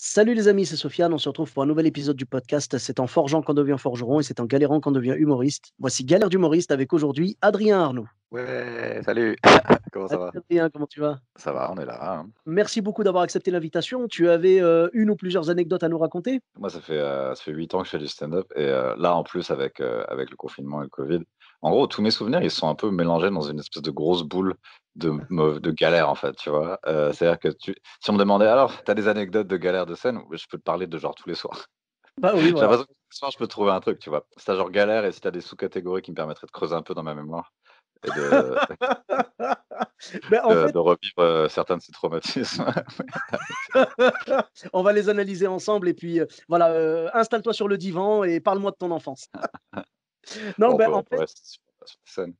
Salut les amis, c'est Sofiane. On se retrouve pour un nouvel épisode du podcast. C'est en forgeant qu'on devient forgeron et c'est en galérant qu'on devient humoriste. Voici Galère d'humoriste avec aujourd'hui Adrien Arnaud. Ouais, salut! Comment ça Salut va? Adrien, comment tu vas? Ça va, on est là, hein. Merci beaucoup d'avoir accepté l'invitation. Tu avais une ou plusieurs anecdotes à nous raconter? Moi, ça fait 8 ans que je fais du stand-up et là, en plus, avec le confinement et le covid, en gros, tous mes souvenirs, ils sont un peu mélangés dans une espèce de grosse boule de galère, en fait, tu vois? C'est-à-dire que si on me demandait: «Alors, t'as des anecdotes de galère de scène?» Je peux te parler de genre tous les soirs. Bah oui, J'ai voilà. l'impression que tous les soirs, je peux trouver un truc, tu vois? Si tu genre galère et si t'as des sous-catégories qui me permettraient de creuser un peu dans ma mémoire et Ben, en fait, de revivre, certains de ces traumatismes. on va les analyser ensemble et puis voilà, installe-toi sur le divan et parle-moi de ton enfance. Non, Bon, ben on en peut fait, rester sur la scène.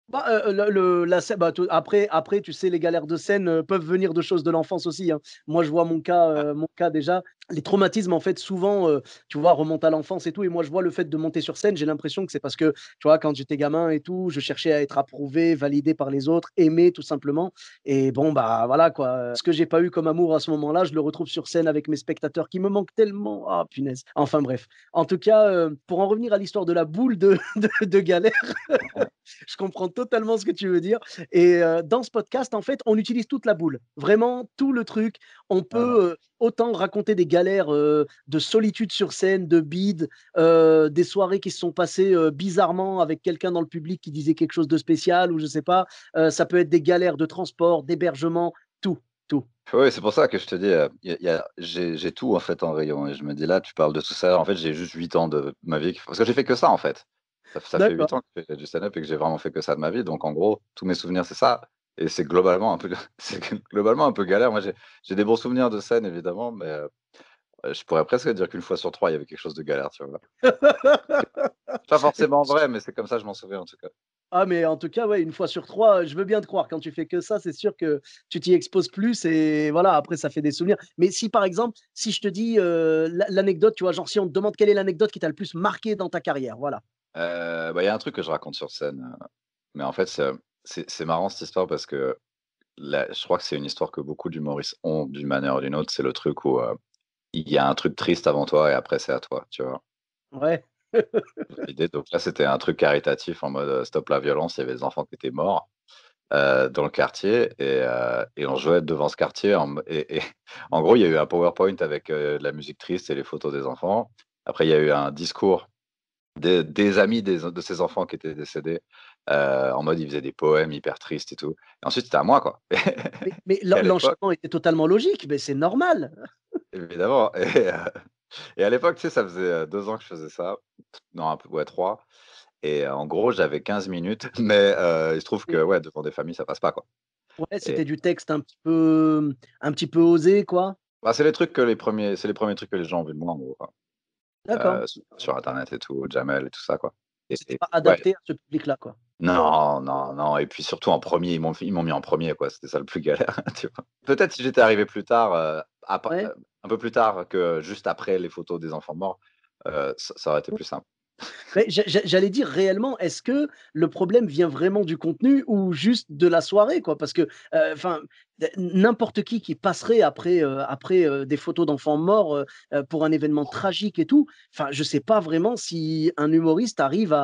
bah, la scè bah, te après, tu sais, les galères de scène, peuvent venir de choses de l'enfance aussi, hein. Moi, je vois mon cas déjà. Les traumatismes, en fait, souvent, tu vois, remontent à l'enfance et tout et moi, je vois le fait de monter sur scène, j'ai l'impression que c'est parce que, tu vois, quand j'étais gamin et tout, je cherchais à être approuvé, validé par les autres, aimé tout simplement et bon, bah, voilà, quoi, ce que j'ai pas eu comme amour à ce moment-là, je le retrouve sur scène avec mes spectateurs qui me manquent tellement. Ah punaise! Enfin bref. En tout cas, pour en revenir à l'histoire de la boule de de galère, je comprends totalement ce que tu veux dire et dans ce podcast, en fait, on utilise toute la boule. Vraiment tout le truc. On Voilà. peut, autant raconter des galères, de solitude sur scène, de bide, des soirées qui se sont passées, bizarrement avec quelqu'un dans le public qui disait quelque chose de spécial ou je sais pas. Ça peut être des galères de transport, d'hébergement, tout, tout. Oui, c'est pour ça que je te dis, j'ai tout en fait en rayon et je me dis là, tu parles de tout ça, en fait, j'ai juste 8 ans de ma vie parce que j'ai fait que ça en fait. Ça fait D'accord. 8 ans que je fais du stand-up et que j'ai vraiment fait que ça de ma vie, donc en gros, tous mes souvenirs, c'est ça et c'est globalement un peu c'est globalement un peu galère. Moi, j'ai des bons souvenirs de scène évidemment, mais je pourrais presque dire qu'une fois sur 3 il y avait quelque chose de galère, tu vois? Pas forcément vrai, mais c'est comme ça, je m'en souviens en tout cas. Ah mais en tout cas, ouais, une fois sur 3, je veux bien te croire. Quand tu fais que ça, c'est sûr que tu t'y exposes plus et voilà, après ça fait des souvenirs. Mais si par exemple, si je te dis, l'anecdote, tu vois, genre si on te demande quelle est l'anecdote qui t'a le plus marqué dans ta carrière, voilà. Bah, il y a un truc que je raconte sur scène, mais en fait, c'est marrant cette histoire parce que je crois que c'est une histoire que beaucoup d'humoristes ont d'une manière ou d'une autre. C'est le truc où, il y a un truc triste avant toi et après c'est à toi, tu vois? Ouais. L'idée donc là, c'était un truc caritatif en mode, stop la violence. Il y avait des enfants qui étaient morts, dans le quartier et on jouait devant ce quartier et en gros, il y a eu un PowerPoint avec, de la musique triste et les photos des enfants. Après, il y a eu un discours des amis de ces enfants qui étaient décédés, en mode ils faisaient des poèmes hyper tristes et tout et ensuite c'était à moi, quoi. Mais Et à l'époque l'enchaînement était totalement logique, mais c'est normal. évidemment et à l'époque, tu sais, ça faisait, 2 ans que je faisais ça. Non, un peu, ouais, 3 et en gros, j'avais 15 minutes, mais il se trouve que, ouais, devant des familles, ça passe pas, quoi Ouais, et c'était du texte un petit peu osé, quoi. bah, c'est les premiers trucs que les gens ont vu de moi, en gros, quoi, D'accord. sur internet et tout, Jamel et tout ça, quoi C'était et pas ouais. adapté à ce public-là, quoi. Non, non, non et puis surtout en premier ils m'ont mis en premier quoi, c'était ça le plus galère, tu vois? Peut-être si j'étais arrivé plus tard, Ouais. un peu plus tard que juste après les photos des enfants morts, ça aurait été plus simple. Mais j'allais dire réellement, est-ce que le problème vient vraiment du contenu ou juste de la soirée, quoi? Parce que, enfin, n'importe qui passerait après, des photos d'enfants morts, pour un événement tragique et tout, enfin, je sais pas vraiment si un humoriste arrive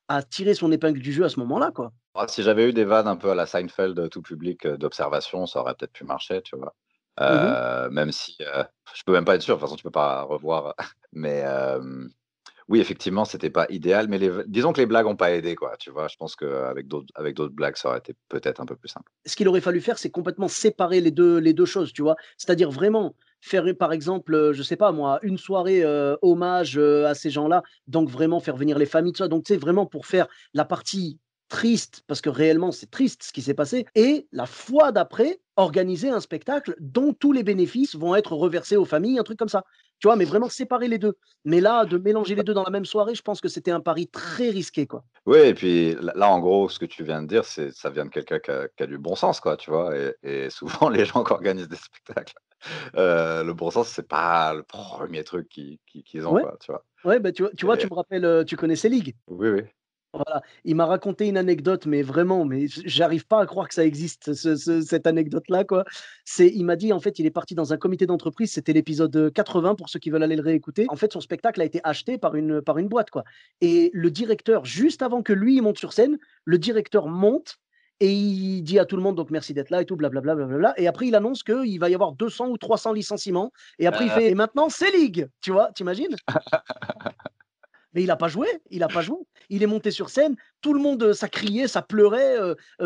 à tirer son épingle du jeu à ce moment-là, quoi. Ah, si j'avais eu des vannes un peu à la Seinfeld, tout public, d'observation, ça aurait peut-être pu marcher, tu vois? Mmh. Même si, je peux même pas être sûr, de toute façon tu peux pas revoir, mais oui effectivement c'était pas idéal, mais disons que les blagues ont pas aidé quoi, tu vois? Je pense qu'avec d'autres blagues, ça aurait été peut-être un peu plus simple. Ce qu'il aurait fallu faire, c'est complètement séparer les deux choses, tu vois? C'est-à-dire vraiment faire, par exemple, je sais pas moi, une soirée, hommage, à ces gens-là, donc vraiment faire venir les familles, tout ça, donc tu sais, vraiment pour faire la partie triste, parce que réellement c'est triste ce qui s'est passé et la fois d'après, organiser un spectacle dont tous les bénéfices vont être reversés aux familles, un truc comme ça. Tu vois? Mais vraiment séparer les 2. Mais là, de mélanger les 2 dans la même soirée, je pense que c'était un pari très risqué, quoi. Oui et puis là, en gros, ce que tu viens de dire, ça vient de quelqu'un qui a du bon sens, quoi, tu vois? Et souvent, les gens qui organisent des spectacles, le bon sens, c'est pas le premier truc qu'ils ont, Ouais, quoi, tu vois? ouais, bah, tu vois, tu Et me rappelles, tu connais Selig? oui, oui. Voilà, il m'a raconté une anecdote, mais vraiment, mais j'arrive pas à croire que ça existe, cette anecdote-là, quoi. Il m'a dit, en fait, il est parti dans un comité d'entreprise, c'était l'épisode 80 pour ceux qui veulent aller le réécouter. En fait, son spectacle a été acheté par une boîte, quoi. Et le directeur, juste avant que lui il monte sur scène, le directeur monte et il dit à tout le monde, donc merci d'être là et tout, blablabla, blablabla. Et après, il annonce qu'il va y avoir 200 ou 300 licenciements. Et après, il Euh, fait, et maintenant, c'est League, tu vois, t'imagines? Mais il a pas joué, il a pas joué. Il est monté sur scène, tout le monde, ça criait, ça pleurait,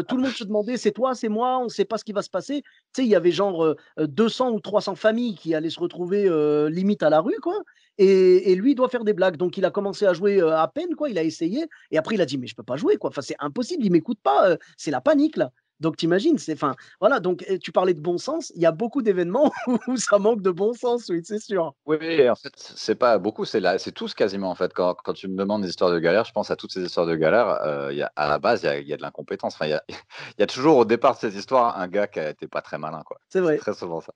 tout le monde se demandait: «C'est toi, c'est moi?» On ne sait pas ce qui va se passer. Tu sais, il y avait genre, 200 ou 300 familles qui allaient se retrouver, limite à la rue, quoi, et lui, il doit faire des blagues. Donc il a commencé à jouer, à peine, quoi, il a essayé et après il a dit: «Mais je peux pas jouer, quoi, enfin, c'est impossible, il m'écoute pas, c'est la panique, là». Donc tu imagines, c'est enfin, voilà, donc tu parlais de bon sens, il y a beaucoup d'événements où ça manque de bon sens, oui, c'est sûr. Oui, oui, en fait, c'est pas beaucoup, c'est tous quasiment, en fait. Quand tu me demandes des histoires de galères, je pense à toutes ces histoires de galères, il y a à la base, il y a de l'incompétence. Enfin, il y a toujours au départ de ces histoires un gars qui a été pas très malin, quoi. C'est C'est vrai. très souvent ça.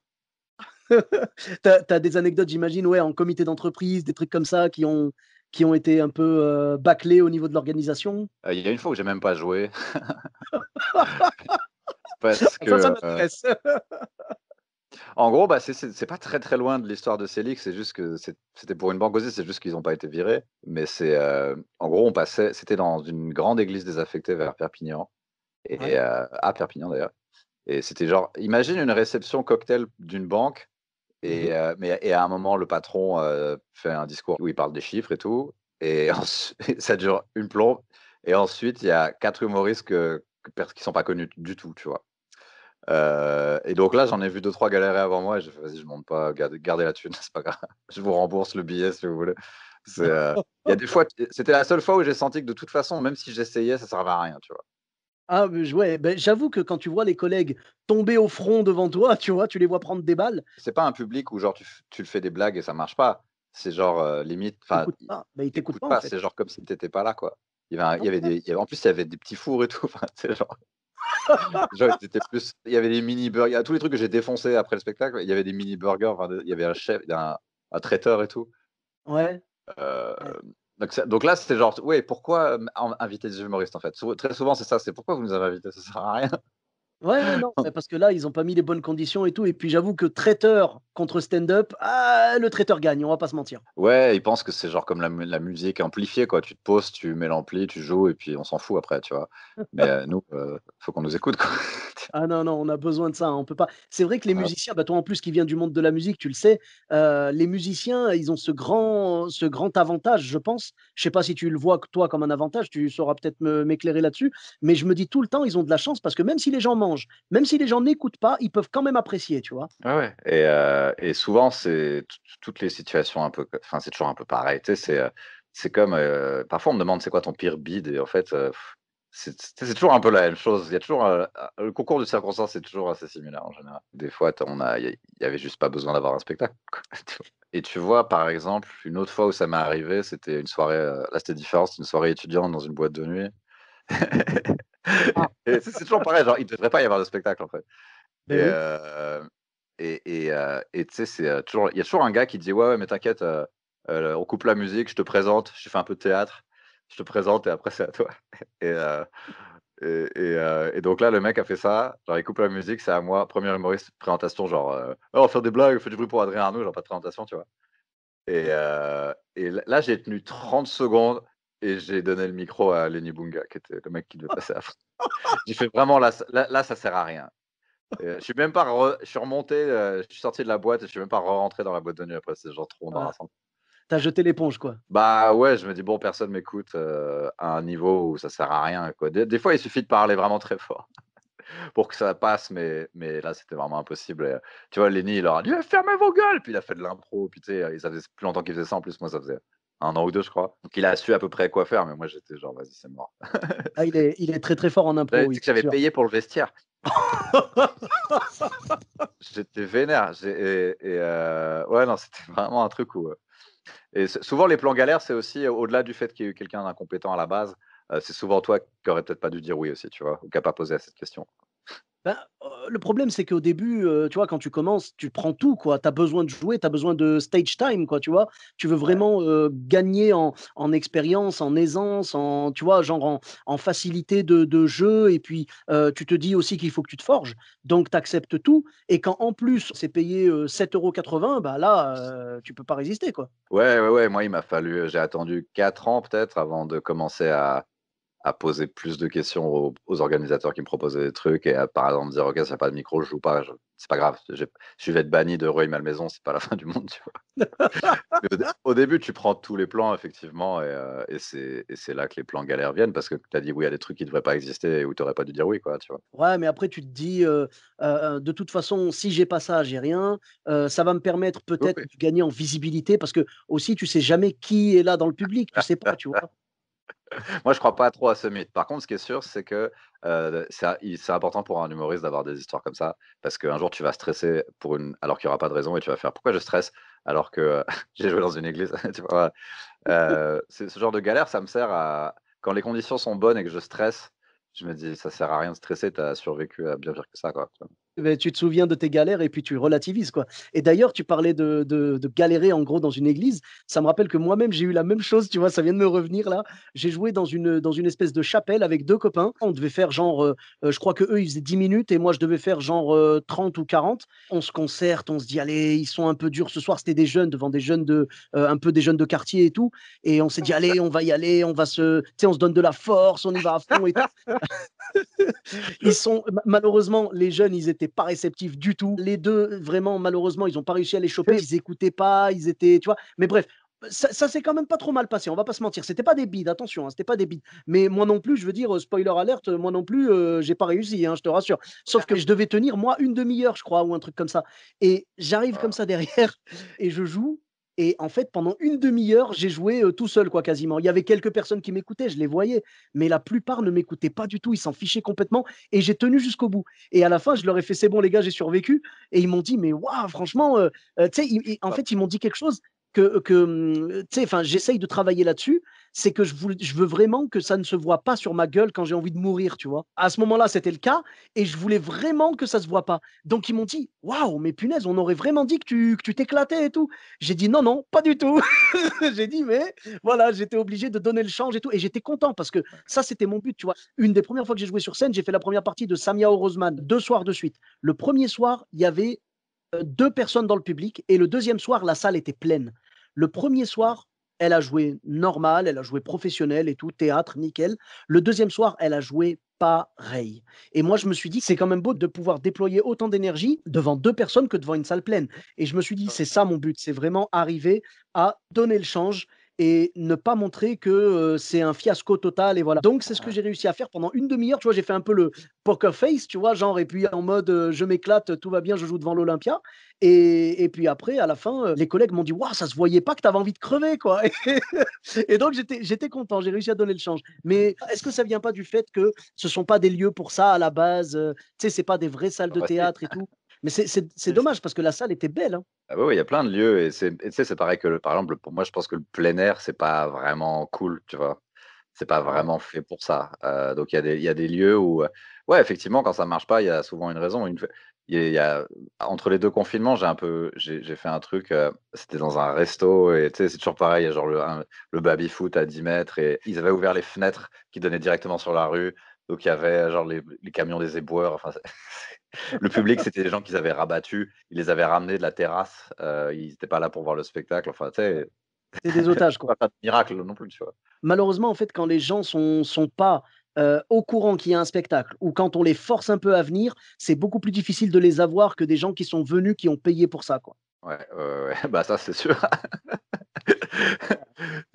Tu as des anecdotes, j'imagine, ouais, en comité d'entreprise, des trucs comme ça qui ont été un peu, bâclés au niveau de l'organisation? Il y a une fois où j'ai même pas joué parce Ça que, m'intéresse. en gros, bah, c'est pas très, très loin de l'histoire de Célix, c'est juste que c'était pour une banque aussi, c'est juste qu'ils ont pas été virés. Mais en gros, c'était dans une grande église désaffectée vers Perpignan et Ouais. à Perpignan d'ailleurs, et c'était genre imagine une réception cocktail d'une banque. Mmh. Et à un moment, le patron, fait un discours où il parle des chiffres et tout, et ça dure une plombe, et ensuite il y a 4 humoristes qui sont pas connus du tout, tu vois? Et donc là, j'en ai vu deux trois galérer avant moi et j'ai fait: «Vas-y, je monte pas, gardez la thune, c'est pas grave, je vous rembourse le billet si vous voulez». Il y a des fois, c'était la seule fois où j'ai senti que de toute façon, même si j'essayais, ça servait à rien, tu vois? Ah, mais ouais, beh, j'avoue que quand tu vois les collègues tomber au front devant toi, tu vois, tu les vois prendre des balles, C'est pas un public où genre tu le fais des blagues et ça marche pas. C'est genre, limite, ils enfin, t'écoutent pas. Bah, ils t'écoutent t'écoutes pas, en pas, fait. c'est genre comme si tu étais pas là, quoi. Ah ouais. Il y avait en plus, il y avait des petits fours et tout, enfin, tu genre ils étaient plus, il y avait des mini burgers, tous les trucs que j'ai défoncés après le spectacle, il y avait des mini burgers, enfin, il y avait un traiteur et tout. Ouais. Ouais. Hem, donc là, c'était genre, ouais, pourquoi, inviter des humoristes, en fait? Très souvent, c'est ça, c'est: «Pourquoi vous nous avez invités? Ça sert à rien». Ouais, ouais, non, bah, parce que là, ils ont pas mis les bonnes conditions et tout et puis j'avoue que traiteur contre stand-up, ah, le traiteur gagne, on va pas se mentir. Ouais, ils pensent que c'est genre comme la musique amplifiée, quoi. Tu te poses, tu mets l'ampli, tu joues et puis on s'en fout après, tu vois? Mais nous, faut qu'on nous écoute, quoi. Ah non, non, on a besoin de ça, hein, on peut pas c'est vrai que les Voilà. musiciens, bah, toi en plus qui viens du monde de la musique, tu le sais, les musiciens, ils ont ce grand avantage, je pense. Je sais pas si tu le vois toi comme un avantage, tu sauras peut-être m'éclairer là-dessus, mais je me dis tout le temps, ils ont de la chance parce que même si les gens mangent, même si les gens n'écoutent pas, ils peuvent quand même apprécier, tu vois? Ouais, ouais, et souvent, c'est toutes les situations un peu, enfin, c'est toujours un peu pareil, tu sais? C'est comme, parfois on me demande: «C'est quoi ton pire bide?» Et en fait, c'est toujours un peu la même chose. Il y a toujours, le concours de circonstances est toujours assez similaire en général. Des fois, tu on a il y avait juste pas besoin d'avoir un spectacle, quoi, tu vois? Et tu vois, par exemple, une autre fois où ça m'est arrivé, c'était une soirée, là, c'était différent, c'était une soirée étudiante dans une boîte de nuit. Ah, Et c'est toujours pareil, genre, il devrait pas y avoir de spectacle, en fait. beh, oui. Et tu sais, il y a toujours un gars qui dit: «Ouais, ouais, mais t'inquiète, on coupe la musique, je te présente, je fais un peu de théâtre, je te présente et après c'est à toi». Et et donc là, le mec a fait ça, genre il coupe la musique, c'est à moi, premier humoriste, présentation genre, «Oh, on va faire des blagues, fais du bruit pour Adrien Arnaud», genre pas de présentation, tu vois? Et là, j'ai tenu 30 secondes et j'ai donné le micro à Lenny Bunga, qui était le mec qui devait passer après. J'ai fait: «Vraiment là, ça sert à rien». Je suis remonté, je suis sorti de la boîte et je suis même pas re-rentré dans la boîte de nuit après, c'est genre trop Voilà, embarrassant. tu jeté l'éponge, quoi. Bah, ouais, je me dis: «Bon, personne m'écoute, à un niveau où ça sert à rien, quoi». Des fois, il suffit de parler vraiment très fort pour que ça passe, mais là, c'était vraiment impossible. Et tu vois, Lenny, il leur a dit: «Eh, fermez vos gueules!» Puis il a fait de l'impro, puis tu sais, ça faisait plus longtemps qu'il faisait ça en plus, moi ça faisait 1 an ou 2, je crois. Donc il a su à peu près quoi faire, mais moi j'étais genre: «Vas-y, c'est mort». Ah, il est très, très fort en J'avais impro, dit oui, que c'est j'avais sûr. payé pour le vestiaire. J'étais vénère, ouais, non, c'était vraiment un truc où, et souvent les plans galères, c'est aussi, au-delà du fait qu'il y ait eu quelqu'un d'incompétent à la base, c'est souvent toi qui aurais peut-être pas dû dire oui aussi, tu vois? Ou qui a pas posé assez de questions. Ben, le problème, c'est qu'au début, tu vois, quand tu commences, tu prends tout, quoi. Tu as besoin de jouer, tu as besoin de stage time, quoi, tu vois? Tu veux Ouais. vraiment, gagner en expérience, en aisance, en tu vois, genre en facilité de jeu et puis, tu te dis aussi qu'il faut que tu te forges. Donc tu acceptes tout et quand en plus c'est payé, 7,80 €, bah là, tu peux pas résister, quoi. Ouais, ouais, ouais, moi, il m'a fallu, j'ai attendu 4 ans peut-être avant de commencer à poser plus de questions aux organisateurs qui me proposaient des trucs et à, par exemple, dire: «OK, s'il y a pas de micro, je joue pas, je c'est pas grave, je vais être banni de Heureux et Malmaison, c'est pas la fin du monde», tu vois? Mais au début, tu prends tous les plans effectivement et c'est là que les plans galères viennent parce que tu as dit oui à des trucs qui devraient pas exister et où tu aurais pas dû dire oui, quoi, tu vois? Ouais, mais après tu te dis, «De toute façon, si j'ai pas ça, j'ai rien». Ça va me permettre Oui, peut-être oui. de gagner en visibilité parce que aussi tu sais jamais qui est là dans le public, tu sais pas, tu vois? Moi, je crois pas trop à ce mythe. Par contre, ce qui est sûr, c'est que, c'est important pour un humoriste d'avoir des histoires comme ça, parce qu'un jour, tu vas stresser pour une alors qu'il y aura pas de raison et tu vas faire: «Pourquoi je stresse alors que, j'ai joué dans une église?» Tu vois? C'est ce genre de galère, ça me sert à quand les conditions sont bonnes et que je stresse, je me dis: «Ça sert à rien de stresser, tu as survécu à bien pire que ça, quoi», tu vois? Beh, tu te souviens de tes galères et puis tu relativises, quoi. Et d'ailleurs, tu parlais de galérer, en gros, dans une église. Ça me rappelle que moi-même, j'ai eu la même chose, tu vois? Ça vient de me revenir là. J'ai joué dans une espèce de chapelle avec 2 copains. On devait faire genre, je crois qu'eux, ils faisaient 10 minutes et moi, je devais faire genre, 30 ou 40. On se concerte, on se dit: «Allez, ils sont un peu durs ce soir». C'était des jeunes, devant des jeunes un peu des jeunes de quartier et tout et on s'est dit: «Allez, on va y aller, on va se» tu sais, on se donne de la force, on y va à fond et tout. Ils sont malheureusement, les jeunes, ils étaient pas réceptifs du tout. Les 2 vraiment, malheureusement, ils ont pas réussi à les choper. Ils écoutaient pas, ils étaient tu vois? Mais bref, ça s'est quand même pas trop mal passé, on va pas se mentir. C'était pas des bides, attention, hein, c'était pas des bides. Mais moi non plus, je veux dire, spoiler alert, moi non plus, j'ai pas réussi, hein, je te rassure. Sauf que je devais tenir, moi, une demi-heure, je crois, ou un truc comme ça et j'arrive comme Waouh! ça derrière et je joue et en fait, pendant une demi-heure, j'ai joué, tout seul, quoi, quasiment. Il y avait quelques personnes qui m'écoutaient, je les voyais, mais la plupart ne m'écoutaient pas du tout, ils s'en fichaient complètement et j'ai tenu jusqu'au bout et à la fin, je leur ai fait: «C'est bon les gars, j'ai survécu» et ils m'ont dit: «Mais waouh, franchement», tu sais, en fait, ils m'ont dit quelque chose tu sais, enfin, j'essaye de travailler là-dessus, c'est que je veux vraiment que ça ne se voit pas sur ma gueule quand j'ai envie de mourir, tu vois? À ce moment-là, c'était le cas et je voulais vraiment que ça se voit pas. Donc ils m'ont dit: «Waouh, mais punaise, on aurait vraiment dit que tu t'éclatais et tout». J'ai dit: «Non, non, pas du tout». J'ai dit: «Mais voilà, j'étais obligé de donner le change et tout» et j'étais content parce que ça, c'était mon but, tu vois? Une des premières fois que j'ai joué sur scène, j'ai fait la première partie de Samia Orozman, 2 soirs de suite. Le premier soir, il y avait, 2 personnes dans le public et le deuxième soir, la salle était pleine. Le premier Ouais. soir, elle a joué normal, elle a joué professionnel et tout, théâtre, nickel. Le deuxième soir, elle a joué pareil et moi, je me suis dit: «C'est quand même beau de pouvoir déployer autant d'énergie devant 2 personnes que devant une salle pleine» et je me suis dit: «C'est ça mon but, c'est vraiment arriver à donner le change et ne pas montrer que, c'est un fiasco total» et voilà. Donc c'est ce que Ouais. j'ai réussi à faire pendant une demi heure, tu vois? J'ai fait un peu le poker face, tu vois? Genre et puis en mode, je m'éclate, tout va bien, je joue devant l'Olympia et puis après à la fin, les collègues m'ont dit: «Waouh, ça se voyait pas que tu avais envie de crever, quoi» et donc j'étais content, j'ai réussi à donner le change. Mais est-ce que ça vient pas du fait que ce sont pas des lieux pour ça à la base, tu sais, c'est pas des vraies salles Ah de bah si, théâtre et tout? Mais c'est si, si. dommage parce que la salle était belle, hein. Ah oui, oui, il y a plein de lieux et tu sais, c'est pareil que par exemple, pour moi, je pense que le plein air, c'est pas vraiment cool, tu vois? C'est pas Ouais. vraiment fait pour ça, donc il y a des lieux où, ouais, effectivement, quand ça marche pas, il y a souvent une raison. Une f il y a entre les 2 confinements, j'ai fait un truc, c'était dans un resto et tu sais, c'est toujours pareil, il y a genre le baby-foot à 10 mètres et ils avaient ouvert les fenêtres qui donnaient directement sur la rue, donc il y avait, genre les camions des éboueurs, enfin, le public, c'était des gens qu'ils avaient rabattus, ils les avaient ramenés de la terrasse, ils étaient pas là pour voir le spectacle, enfin, tu sais, C'est des otages, tu quoi. peux pas faire de miracle non plus, tu vois? Malheureusement, en fait, quand les gens sont pas, au courant qu'il y a un spectacle ou quand on les force un peu à venir, c'est beaucoup plus difficile de les avoir que des gens qui sont venus, qui ont payé pour ça, quoi. Ouais, ouais, ouais, ouais, bah, ça, c'est sûr.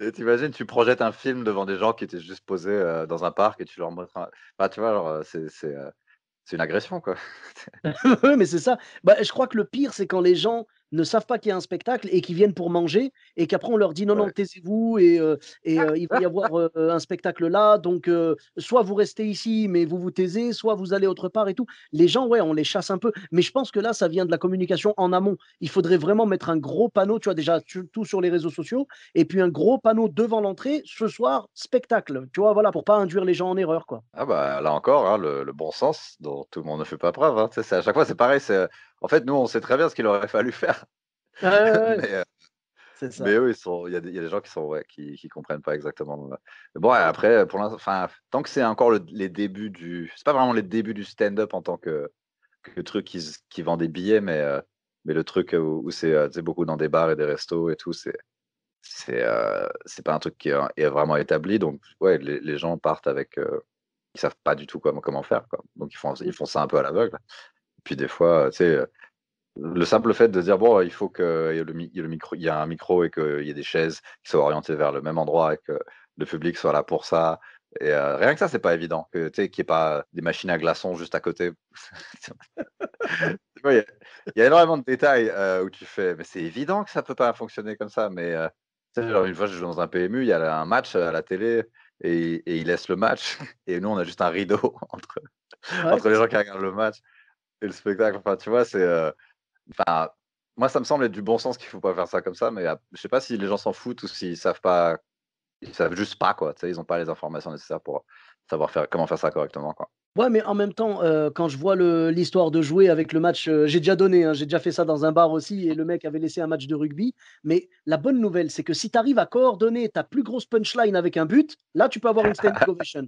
Et tu tu projettes un film devant des gens qui étaient juste posés, dans un parc et tu leur montres un enfin, tu vois, genre, c'est une agression, quoi. Ouais, mais c'est ça. Bah, je crois que le pire, c'est quand les gens ne savent pas qu'il y a un spectacle et qui viennent pour manger et qu'après on leur dit: «Non, non, Ouais. taisez-vous il va y avoir, un spectacle là, donc soit vous restez ici, mais vous vous taisez, soit vous allez autre part et tout». Les gens, ouais, on les chasse un peu, mais je pense que là, ça vient de la communication en amont. Il faudrait vraiment mettre un gros panneau, tu vois, déjà, surtout sur les réseaux sociaux et puis un gros panneau devant l'entrée: «Ce soir, spectacle», tu vois? Voilà, pour pas induire les gens en erreur, quoi. Ah bah, là encore, hein, le bon sens dont tout le monde ne fait pas preuve, hein. Tu sais, c'est à chaque fois, c'est pareil, en fait, nous, on sait très bien ce qu'il aurait fallu faire, Ouais, ouais, ouais, mais c'est ça. mais eux, il y a des gens qui sont ouais, qui comprennent pas exactement, mais bon, ouais, après, pour l'instant, enfin, tant que c'est encore les débuts c'est pas vraiment les débuts du stand-up en tant que truc qui vend des billets, mais le truc où c'est, tu sais, beaucoup dans des bars et des restos et tout, c'est pas un truc qui est vraiment établi, donc ouais, les gens partent avec, ils savent pas du tout comment faire, quoi. Donc ils Mmh. font ça un peu à l'aveugle. Puis des fois, tu sais, le simple fait de dire: «Bon, il faut qu'il y ait le micro il y a un micro et qu'il y ait des chaises qui soient orientées vers le même endroit et que le public soit là pour ça» et rien que ça, c'est pas évident, tu sais, qu'il y ait pas des machines à glaçons juste à côté. Tu vois, il y a énormément de détails, où tu fais: «Mais c'est évident que ça peut pas fonctionner comme ça», mais tu sais, genre une fois, je joue dans un PMU, il y a un match à la télé et ils laissent le match et nous, on a juste un rideau Ouais, entre c'est les ça. gens qui regardent le match et le spectacle. Enfin, tu vois, enfin, moi, ça me semble être du bon sens qu'il faut pas faire ça comme ça, mais je sais pas si les gens s'en foutent ou s'ils savent pas, ils savent juste pas, quoi. Tu sais, ils ont pas les informations nécessaires pour savoir comment faire ça correctement, quoi. Ouais, mais en même temps, quand je vois l'histoire de jouer avec le match, j'ai déjà donné, hein, j'ai déjà fait ça dans un bar aussi et le mec avait laissé un match de rugby. Mais la bonne nouvelle, c'est que si tu arrives à coordonner ta plus grosse punchline avec un but, là, tu peux avoir une standing ovation.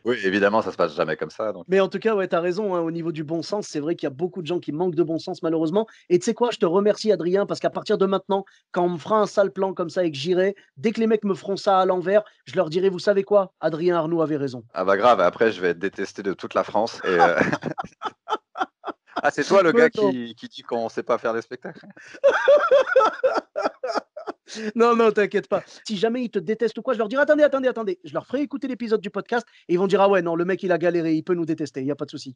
Oui, évidemment, ça se passe jamais comme ça, donc Mais en tout cas, ouais, tu as raison, hein, au niveau du bon sens, c'est vrai qu'il y a beaucoup de gens qui manquent de bon sens malheureusement. Et tu sais quoi? Je te remercie Adrien parce qu'à partir de maintenant, quand on me fera un sale plan comme ça et que j'irai, dès que les mecs me feront ça à l'envers, je leur dirai: «Vous savez quoi? Adrien Arnoux avait raison». ah bah, grave, après je vais être détesté de toute la France et ah, c'est toi le Mais gars non. qui dit qu'on sait pas faire des spectacles? Non, non, t'inquiète pas. Si jamais ils te détestent ou quoi, je leur dirai: «Attendez, attendez, attendez». Je leur ferai écouter l'épisode du podcast et ils vont dire: «Ah ouais, non, le mec, il a galéré, il peut nous détester, il y a pas de souci».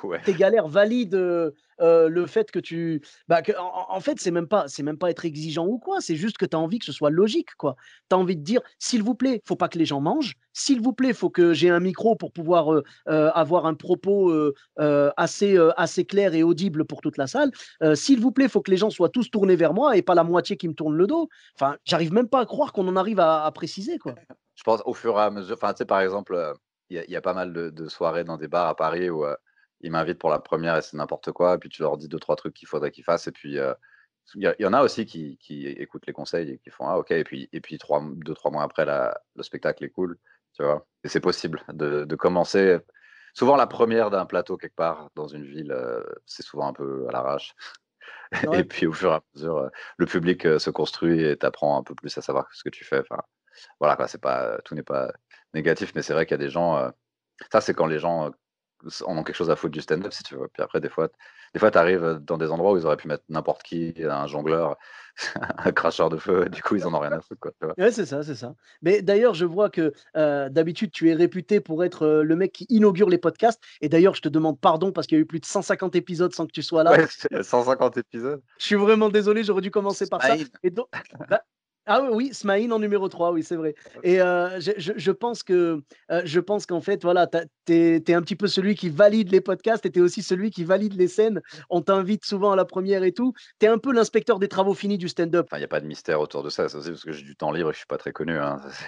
Ouais. Tes galères valident, le fait que tu bah, que en fait, c'est même pas être exigeant ou quoi, c'est juste que tu as envie que ce soit logique, quoi. Tu as envie de dire: «S'il vous plaît, faut pas que les gens mangent. S'il vous plaît, faut que j'ai un micro pour pouvoir, avoir un propos, assez clair et audible pour toute la salle. S'il vous plaît, faut que les gens soient tous tournés vers moi et pas la moitié qui me tourne le dos». Enfin, j'arrive même pas à croire qu'on en arrive à préciser, quoi. Je pense au fur et à mesure, enfin, tu sais, par exemple, il y a pas mal de soirées dans des bars à Paris où, ils m'invitent pour la première et c'est n'importe quoi et puis tu leur dis deux trois trucs qu'il faudrait qu'ils fassent et puis, il y en a aussi qui écoutent les conseils et qui font: «Ah OK» et puis 2-3 mois après le spectacle est cool, tu vois? Et c'est possible de commencer souvent la première d'un plateau quelque part dans une ville, c'est souvent un peu à l'arrache et Ouais. puis au fur et à mesure, le public, se construit et tu apprends un peu plus à savoir ce que tu fais, enfin voilà quoi, tout n'est pas négatif, mais c'est vrai qu'il y a des gens, ça c'est quand les gens, en ont quelque chose à foutre du stand-up si tu veux. Puis après des fois tu arrives, dans des endroits où ils auraient pu mettre n'importe qui, un jongleur, un cracheur de feu, du coup ils en ont rien à foutre quoi, tu vois? Ouais, c'est ça, c'est ça. Mais d'ailleurs, je vois que, d'habitude, tu es réputé pour être, le mec qui inaugure les podcasts et d'ailleurs, je te demande pardon parce qu'il y a eu plus de 150 épisodes sans que tu sois là. Ouais, c'est 150 épisodes. Je suis vraiment désolé, j'aurais dû commencer par ça Smaïn. et donc bah, ah oui, oui, Smaïn en numéro 3, oui, c'est vrai et je pense qu'en fait, voilà, tu es un petit peu celui qui valide les podcasts et tu es aussi celui qui valide les scènes. On t'invite souvent à la première et tout. Tu es un peu l'inspecteur des travaux finis du stand-up. Enfin, il y a pas de mystère autour de ça, c'est aussi parce que j'ai du temps libre et que je suis pas très connu, hein, ça c'est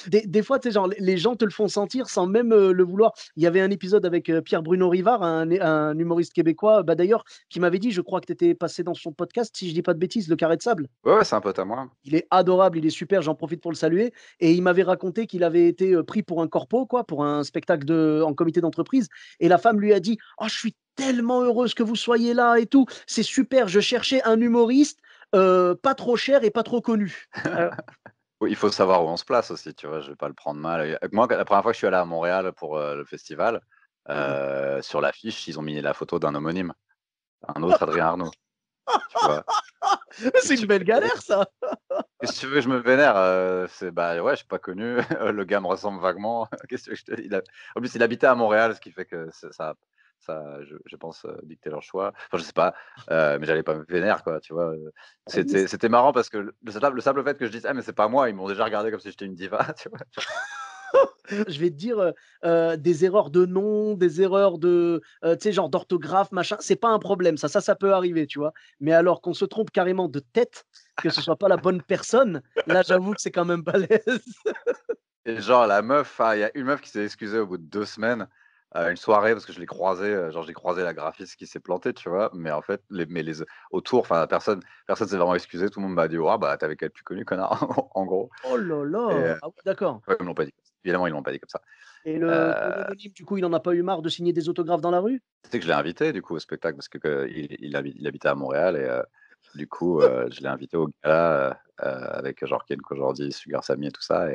Des fois, tu sais, genre, les gens te le font sentir sans même, le vouloir. Il y avait un épisode avec, Pierre Bruno Rivard, un humoriste québécois, bah, d'ailleurs, qui m'avait dit, je crois que tu étais passé dans son podcast, si je dis pas de bêtises, Le Carré de Sable. ouais, ouais, c'est un pote à moi. Il est adorable, il est super, j'en profite pour le saluer et il m'avait raconté qu'il avait été, pris pour un corpo quoi, pour un spectacle en comité d'entreprise et la femme lui a dit: «Oh, je suis tellement heureuse que vous soyez là et tout, c'est super, je cherchais un humoriste, pas trop cher et pas trop connu». Oui, il faut savoir où on se place aussi, tu vois? Je vais pas le prendre mal et moi, la première fois que je suis allé à Montréal pour, le festival, Mmh. sur l'affiche, ils ont mis la photo d'un homonyme, un autre Adrien Arnaud, tu vois? Qu'est-ce C'est que une tu belle veux galère ça! qu'est-ce que tu veux que je me vénère? Bah, ouais, je suis pas connu, le gars me ressemble vaguement, qu'est-ce que je te dis? En plus, il habitait à Montréal, ce qui fait que ça Ça, je pense, dicter leur choix. Enfin, je sais pas, mais j'allais pas me vénère, quoi, tu vois? Ah oui, C'était marrant parce que le simple fait que je dise: «Ah mais c'est pas moi», ils m'ont déjà regardé comme si j'étais une diva, tu vois? je vais te dire, des erreurs de nom, des erreurs de, tu sais, genre d'orthographe, machin, c'est pas un problème, ça peut arriver, tu vois? Mais alors qu'on se trompe carrément de tête, que ce soit pas la bonne personne, là, j'avoue que c'est quand même balèze. Et genre la meuf, il y a une meuf qui s'est excusée au bout de 2 semaines, à une soirée parce que je l'ai croisée, genre j'ai croisé la graphiste qui s'est plantée, tu vois? Mais en fait, les autour, enfin personne s'est vraiment excusé, tout le monde m'a dit: «Oh bah, tu avec elle plus connu connard», en gros. Oh là et là! Ah oui, d'accord. ouais, ils me l'ont pas dit. Évidemment, ils me l'ont pas dit comme ça. Et le ton Heu, homonyme, du coup, il en a pas eu marre de signer des autographes dans la rue? Tu sais que je l'ai invité du coup au spectacle parce que il habitait à Montréal du coup, je l'ai invité au gala, avec genre Ken Kojandi, Sugar Sammy et tout ça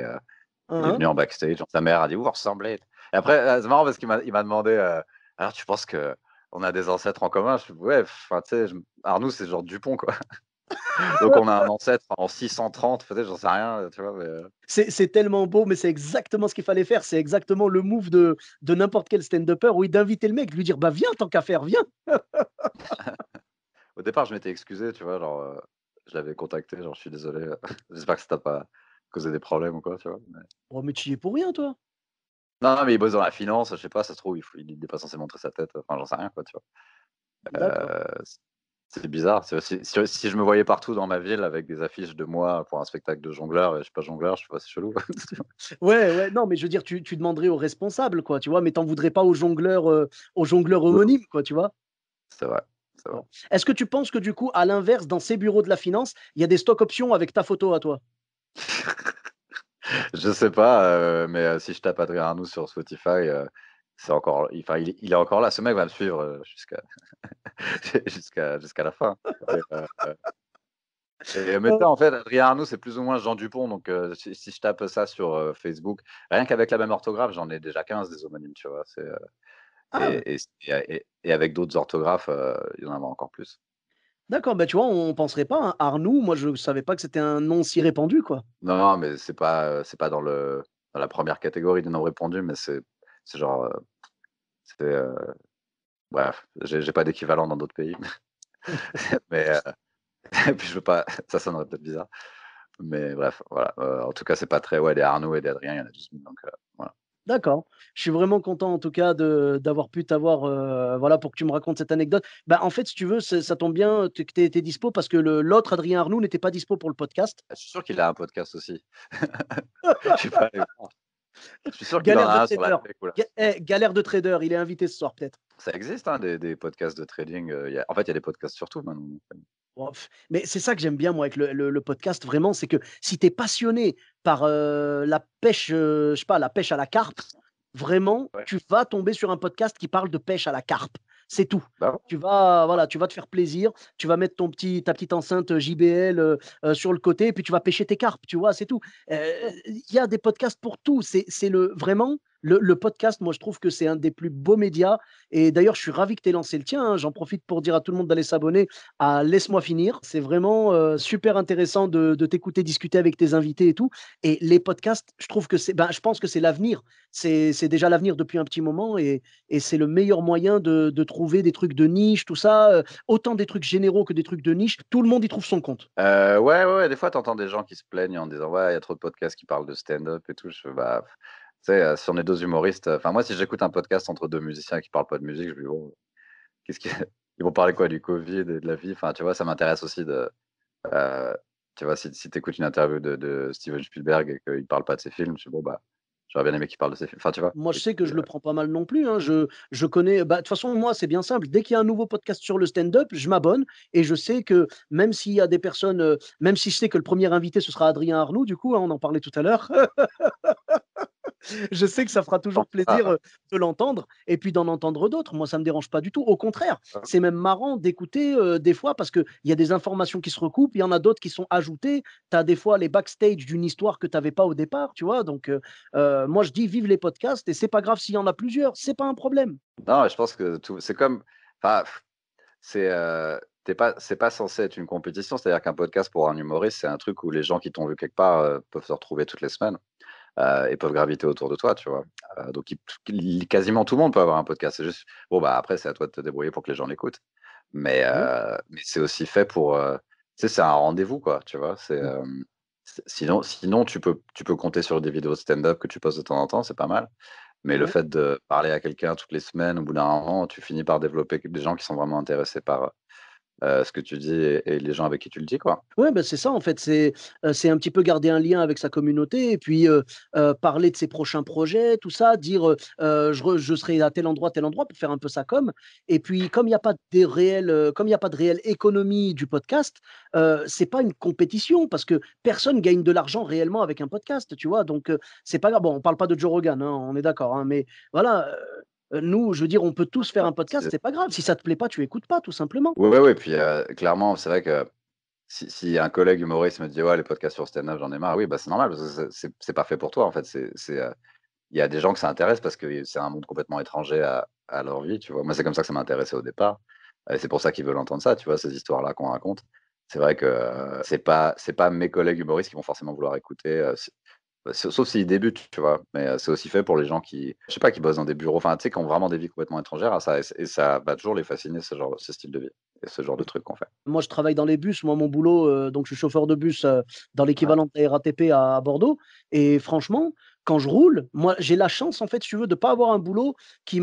Hein, il est hein. venu en backstage, genre sa mère a dit: «Vous vous ressemblez». Et après, c'est marrant parce qu'il m'a demandé, «Alors tu penses qu'on a des ancêtres en commun?» Je fais: «Ouais, enfin tu sais, Arnoux c'est genre Dupont quoi». Donc on a un ancêtre en 630, peut-être, j'en sais rien, tu vois? C'est tellement beau, mais c'est exactement ce qu'il fallait faire. C'est exactement le move de n'importe quel stand-upper, oui, d'inviter le mec, de lui dire: «Bah, viens tant qu'à faire, viens!» Au départ, je m'étais excusé, tu vois? Genre, je l'avais contacté, genre: «Je suis désolé, j'espère que ça t'a pas causé des problèmes ou quoi», tu vois? «Oh, mais tu y es pour rien, toi!» Non, non, mais il bosse dans la finance, je sais pas, ça se trouve, il est pas censé montrer sa tête, enfin, j'en sais rien quoi, tu vois? D'accord. C c'est bizarre, c'est aussi si je me voyais partout dans ma ville avec des affiches de moi pour un spectacle de jongleur et je suis pas jongleur, je sais pas, c'est chelou. Ouais, ouais, non, mais je veux dire, tu demanderais aux responsables, quoi, tu vois? Mais t'en voudrais pas aux jongleurs Non, homonymes, quoi, tu vois? c'est vrai, c'est vrai. Bon. Est-ce que tu penses que, du coup, à l'inverse, dans ces bureaux de la finance, il y a des stock options avec ta photo à toi? Je sais pas, mais si je tape Adrien Arnoux sur Spotify, c'est encore enfin, il est encore là. Ce mec va me suivre, jusqu'à la fin et Heu, maintenant, en fait, Adrien Arnoux, c'est plus ou moins Jean Dupont, donc si je tape ça sur, Facebook, rien qu'avec la même orthographe, j'en ai déjà 15 des homonymes, tu vois? ah ouais, Et avec d'autres orthographes, il y en a encore plus. d'accord, bah, tu vois, on penserait pas, hein. Arnoux, moi, je savais pas que c'était un nom si répandu, quoi. Non, non, mais c'est pas dans la première catégorie des non répondus, mais c'est genre, c'est, bref, j'ai pas d'équivalent dans d'autres pays, mais et puis je veux pas ça sonnerait peut-être bizarre, mais bref, voilà, en tout cas, c'est pas très ouais, des Arnaud et des Adrien, il y en a 12 000 donc voilà. D'accord. Je suis vraiment content en tout cas d'avoir pu t'avoir, voilà, pour que tu me racontes cette anecdote. Bah, en fait, si tu veux, ça tombe bien, que tu étais dispo parce que l'autre Adrien Arnoux n'était pas dispo pour le podcast. Je suis sûr qu'il a un podcast aussi. Je suis pas allé voir. Je suis sûr qu'il en Galère de a un sur la trader. tech ou là. Galère de trader, il est invité ce soir peut-être. Ça existe, hein, des podcasts de trading, il y a des podcasts sur tout maintenant. Bon, mais c'est ça que j'aime bien moi avec le podcast vraiment, c'est que si tu es passionné par, la pêche, je sais pas, la pêche à la carpe, vraiment, Ouais, tu vas tomber sur un podcast qui parle de pêche à la carpe. C'est tout. bah, ouais. Tu vas voilà, tu vas te faire plaisir, tu vas mettre ta petite enceinte JBL, sur le côté et puis tu vas pêcher tes carpes, tu vois? C'est tout. Il y a des podcasts pour tout. C'est le vraiment le podcast, moi je trouve que c'est un des plus beaux médias et d'ailleurs je suis ravi que tu aies lancé le tien, hein. J'en profite pour dire à tout le monde d'aller s'abonner à «Laisse-moi finir». C'est vraiment, super intéressant de t'écouter discuter avec tes invités et tout et les podcasts, je trouve que je pense que c'est l'avenir. C'est déjà l'avenir depuis un petit moment et c'est le meilleur moyen de trouver des trucs de niche, tout ça, autant des trucs généraux que des trucs de niche. Tout le monde y trouve son compte. Ouais, ouais, ouais, des fois, tu entends des gens qui se plaignent en disant: «Ouais, il y a trop de podcasts qui parlent de stand-up et tout». Je fais: «Bah, tu sais, si on est 2 humoristes», enfin, moi, si j'écoute un podcast entre 2 musiciens qui parlent pas de musique, je me dis: «Bon, qu'est-ce qu'ils ils vont parler quoi? Du Covid et de la vie?» Enfin, tu vois, ça m'intéresse aussi heu, tu vois, si tu écoutes une interview de Steven Spielberg et qu'il parle pas de ses films, je dis: «Bon, bah, j'aurais bien aimé qu'il parle de ses films». Enfin, tu vois? Moi, je sais que je le prends pas mal non plus, hein. Je connais bah, de toute façon, moi, c'est bien simple. Dès qu'il y a un nouveau podcast sur le stand-up, je m'abonne et je sais que même s'il y a des personnes, même si je sais que le premier invité, ce sera Adrien Arnoux, du coup, hein, on en parlait tout à l'heure. Je sais que ça fera toujours plaisir, de l'entendre et puis d'en entendre d'autres. Moi, ça me dérange pas du tout. Au contraire, c'est même marrant d'écouter, des fois parce qu'il y a des informations qui se recoupent, il y en a d'autres qui sont ajoutées. Tu as des fois les backstage d'une histoire que tu avais pas au départ, tu vois? Donc moi, je dis: «Vive les podcasts» et c'est pas grave s'il y en a plusieurs, c'est pas un problème. Non, je pense que tout c'est comme enfin, c'est pas censé être une compétition. C'est-à-dire qu'un podcast pour un humoriste, c'est un truc où les gens qui t'ont vu quelque part, peuvent se retrouver toutes les semaines. et peuvent graviter autour de toi, tu vois. Donc quasiment tout le monde peut avoir un podcast. C'est juste, bon, bah après, c'est à toi de te débrouiller pour que les gens l'écoutent. Mmh. Mais c'est aussi fait pour, tu sais, c'est un rendez-vous, quoi, tu vois. Mmh. Sinon tu peux compter sur des vidéos de stand-up que tu postes de temps en temps, c'est pas mal. Mais le Ouais. fait de parler à quelqu'un toutes les semaines, au bout d'un moment, tu finis par développer des gens qui sont vraiment intéressés par, ce que tu dis et les gens avec qui tu le dis, quoi. Ouais, bah, c'est ça en fait, c'est un petit peu garder un lien avec sa communauté et puis, parler de ses prochains projets, tout ça, dire, «Je serai à tel endroit» pour faire un peu sa com et puis comme il y a pas de réelle économie du podcast, c'est pas une compétition parce que personne gagne de l'argent réellement avec un podcast, tu vois? Donc, c'est pas grave. Bon, on parle pas de Joe Rogan, hein, on est d'accord, hein, mais voilà, nous, je veux dire, on peut tous faire Ouais, un podcast, c'est pas grave. Si ça te plaît pas, tu écoutes pas, tout simplement. ouais, ouais, puis, clairement, c'est vrai que si un collègue humoriste me dit: «Ouais, les podcasts sur stand-up, j'en ai marre», oui, bah, c'est normal parce que c'est pas fait pour toi, en fait. Il y a des gens que ça intéresse parce que c'est un monde complètement étranger à leur vie, tu vois? Moi, c'est comme ça que ça m'a intéressé au départ et c'est pour ça qu'ils veulent entendre ça, tu vois? Ces histoires-là qu'on raconte. C'est vrai que, c'est pas mes collègues humoristes qui vont forcément vouloir écouter, sauf s'ils débutent, tu vois? Mais, c'est aussi fait pour les gens qui, je sais pas, qui bossent dans des bureaux, enfin, tu sais, qui ont vraiment des vies complètement étrangères à ça et ça va toujours les fasciner ce style de vie et ce genre de trucs qu'on fait. Moi, je travaille dans les bus. Moi, mon boulot, donc je suis chauffeur de bus, dans Ouais. l'équivalent de la RATP à Bordeaux et franchement, quand je roule, moi, j'ai la chance, en fait, si tu veux, de pas avoir un boulot tu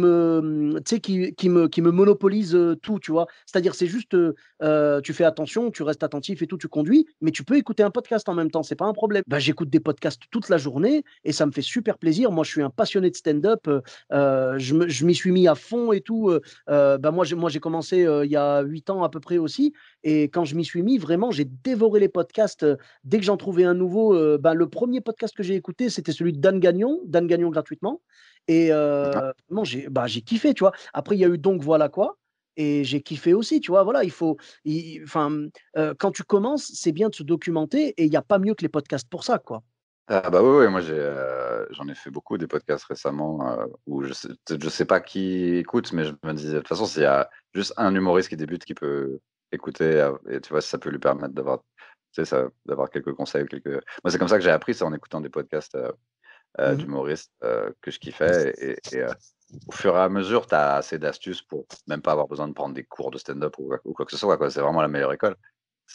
sais, qui me monopolise, tout, tu vois? C'est-à-dire, c'est juste, tu fais attention, tu restes attentif et tout, tu conduis, mais tu peux écouter un podcast en même temps, c'est pas un problème. Bah, j'écoute des podcasts toute la journée et ça me fait super plaisir. Moi, je suis un passionné de stand-up, je m'y suis mis à fond et tout, bah, moi, j'ai commencé, il y a 8 ans à peu près aussi et quand je m'y suis mis, vraiment, j'ai dévoré les podcasts, dès que j'en trouvais un nouveau, ben, le premier podcast que j'ai écouté, c'était celui de Dan Gagnon gratuitement et Ouais. vraiment j'ai kiffé, tu vois? Après il y a eu Donc voilà quoi et j'ai kiffé aussi, tu vois? Voilà, il faut i enfin, quand tu commences, c'est bien de se documenter et il y a pas mieux que les podcasts pour ça, quoi. Ah bah, oui, oui, moi j'en ai fait beaucoup des podcasts récemment, où je sais pas qui écoute, mais je me disais: «De toute façon, s'il y a juste un humoriste qui débute qui peut écouter, et tu vois, si ça peut lui permettre d'avoir, tu sais, ça d'avoir quelques conseils, quelques». Moi, c'est comme ça que j'ai appris, c'est en écoutant des podcasts, Mmh mh. d'humoristes, que je kiffais et au fur et à mesure, tu as assez d'astuces pour même pas avoir besoin de prendre des cours de stand-up ou quoi que ce soit, quoi. C'est vraiment la meilleure école.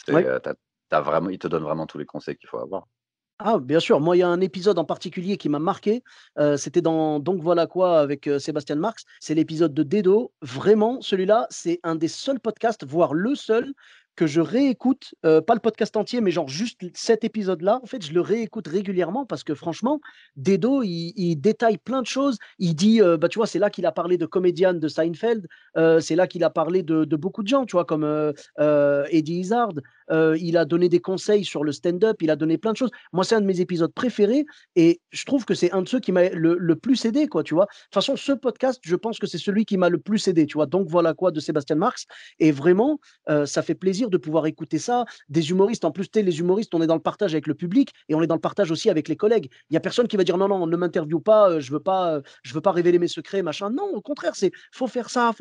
Ouais. Tu as vraiment, ils te donnent vraiment tous les conseils qu'il faut avoir. Ah bien sûr, moi il y a un épisode en particulier qui m'a marqué, c'était dans Donc voilà quoi avec, Sébastien Marx, c'est l'épisode de Dedo. Vraiment celui-là, c'est un des seuls podcasts, voire le seul que je réécoute, pas le podcast entier, mais genre juste cet épisode-là, en fait, je le réécoute régulièrement parce que franchement, Dedo, il détaille plein de choses. Il dit, bah, tu vois, c'est là qu'il a parlé de Comedian de Seinfeld, c'est là qu'il a parlé de beaucoup de gens, tu vois? Comme, Eddie Izzard, il a donné des conseils sur le stand-up, il a donné plein de choses. Moi, c'est un de mes épisodes préférés et je trouve que c'est un de ceux qui m'a le plus aidé, quoi, tu vois. De toute façon, ce podcast, je pense que c'est celui qui m'a le plus aidé, tu vois. Donc voilà quoi de Sébastien Marx. Et vraiment, ça fait plaisir de pouvoir écouter ça. Des humoristes, en plus, tu sais, les humoristes, on est dans le partage avec le public et on est dans le partage aussi avec les collègues. Il y a personne qui va dire non, non, ne m'interviewe pas, je veux pas révéler mes secrets, machin. Non, au contraire, c'est faut faire ça.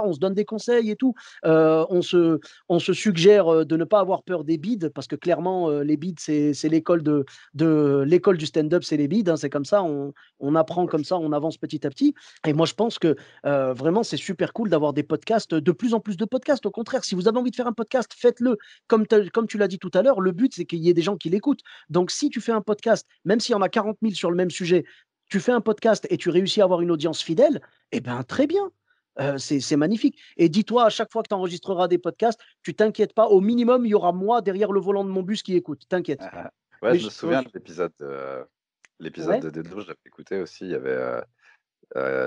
On se donne des conseils et tout. Euh, on se, on se suggère de ne pas avoir peur des bides parce que clairement, les bides, c'est l'école du stand-up, c'est les bides, hein, c'est comme ça, on apprend comme ça, on avance petit à petit. Et moi, je pense que vraiment, c'est super cool d'avoir des podcasts, de plus en plus de podcasts. Au contraire, si vous avez envie de faire un podcast, faites-le. Comme tu l'as dit tout à l'heure, le but, c'est qu'il y ait des gens qui l'écoutent. Donc, si tu fais un podcast, même s'il y en a 40 000 sur le même sujet, tu fais un podcast et tu réussis à avoir une audience fidèle, eh bien, très bien. C'est magnifique. Et dis-toi, à chaque fois que tu enregistreras des podcasts, tu t'inquiètes pas, au minimum, il y aura moi derrière le volant de mon bus qui écoute. T'inquiète. Ouais, Mais je me ouais, souviens de l'épisode ouais, de Dedo, je l'avais écouté aussi. Il y avait,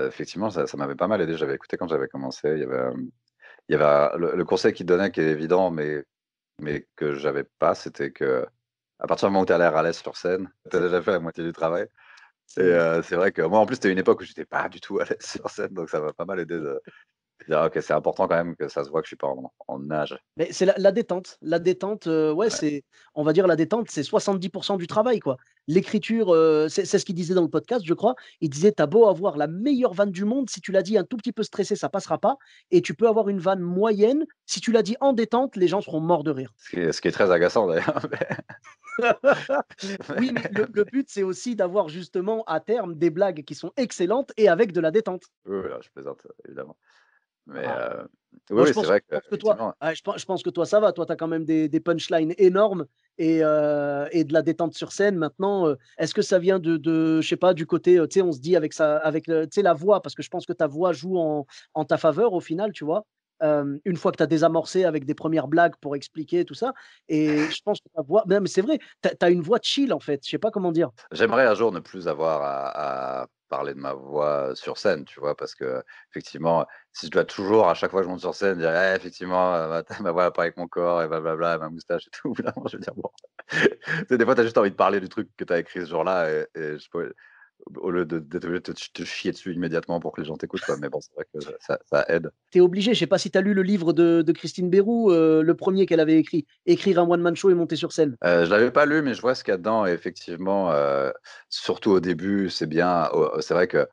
effectivement, ça m'avait pas mal aidé. J'avais écouté quand j'avais commencé. Il y avait le conseil qu'il donnait qui est évident, mais que j'avais pas, c'était que à partir du moment où tu as l'air à l'aise sur scène, tu as déjà fait la moitié du travail. Et c'est c'est vrai que moi, en plus, c'était une époque où j'étais pas du tout à l'aise sur scène, donc ça m'a pas mal aidé OK, c'est important quand même que ça se voit que je suis pas en nage. Mais c'est la détente. La détente, ouais, Ouais. c'est on va dire la détente, c'est 70 du travail, quoi. L'écriture, c'est ce qu'il disait dans le podcast, je crois. Il disait: «Tu as beau avoir la meilleure vanne du monde, si tu l'as dit un tout petit peu stressé, ça passera pas et tu peux avoir une vanne moyenne, si tu l'as dit en détente, les gens seront morts de rire». Ce qui est très agaçant d'ailleurs, Oui, mais le but, c'est aussi d'avoir justement, à terme, des blagues qui sont excellentes et avec de la détente. oui, oui, je plaisante, évidemment. Mais Ah. oui, Moi, oui, c'est vrai je pense que toi qu'effectivement, ouais, je pense que toi, ça va. Toi, tu as quand même des punchlines énormes et de la détente sur scène. Maintenant, est-ce que ça vient de je sais pas, du côté, tu sais, on se dit avec le tu sais, la voix, parce que je pense que ta voix joue en ta faveur au final, tu vois? Une fois que tu as désamorcé avec des premières blagues pour expliquer tout ça et je pense que ta voix non, mais c'est vrai, tu as une voix chill, en fait. Je sais pas comment dire. j'aimerais un jour ne plus avoir à parler de ma voix sur scène, tu vois? Parce qu'effectivement, si je dois toujours, à chaque fois que je monte sur scène, dire: «Eh effectivement, ma voix va pas avec mon corps et blablabla, ma moustache et tout», au bout d'un moment, je vais dire: «Bon». Tu sais, des fois, tu as juste envie de parler du truc que tu as écrit ce jour-là et je peux au lieu d'être obligé de te chier dessus immédiatement pour que les gens t'écoutent, quoi. Mais bon, c'est vrai que ça aide. Tu es obligé, je sais pas si tu as lu le livre de Christine Bérou, le premier qu'elle avait écrit, «Écrire un one man show et monter sur scène». Je l'avais pas lu, mais je vois ce qu'il y a dedans et effectivement, surtout au début, c'est bien. C'est vrai que,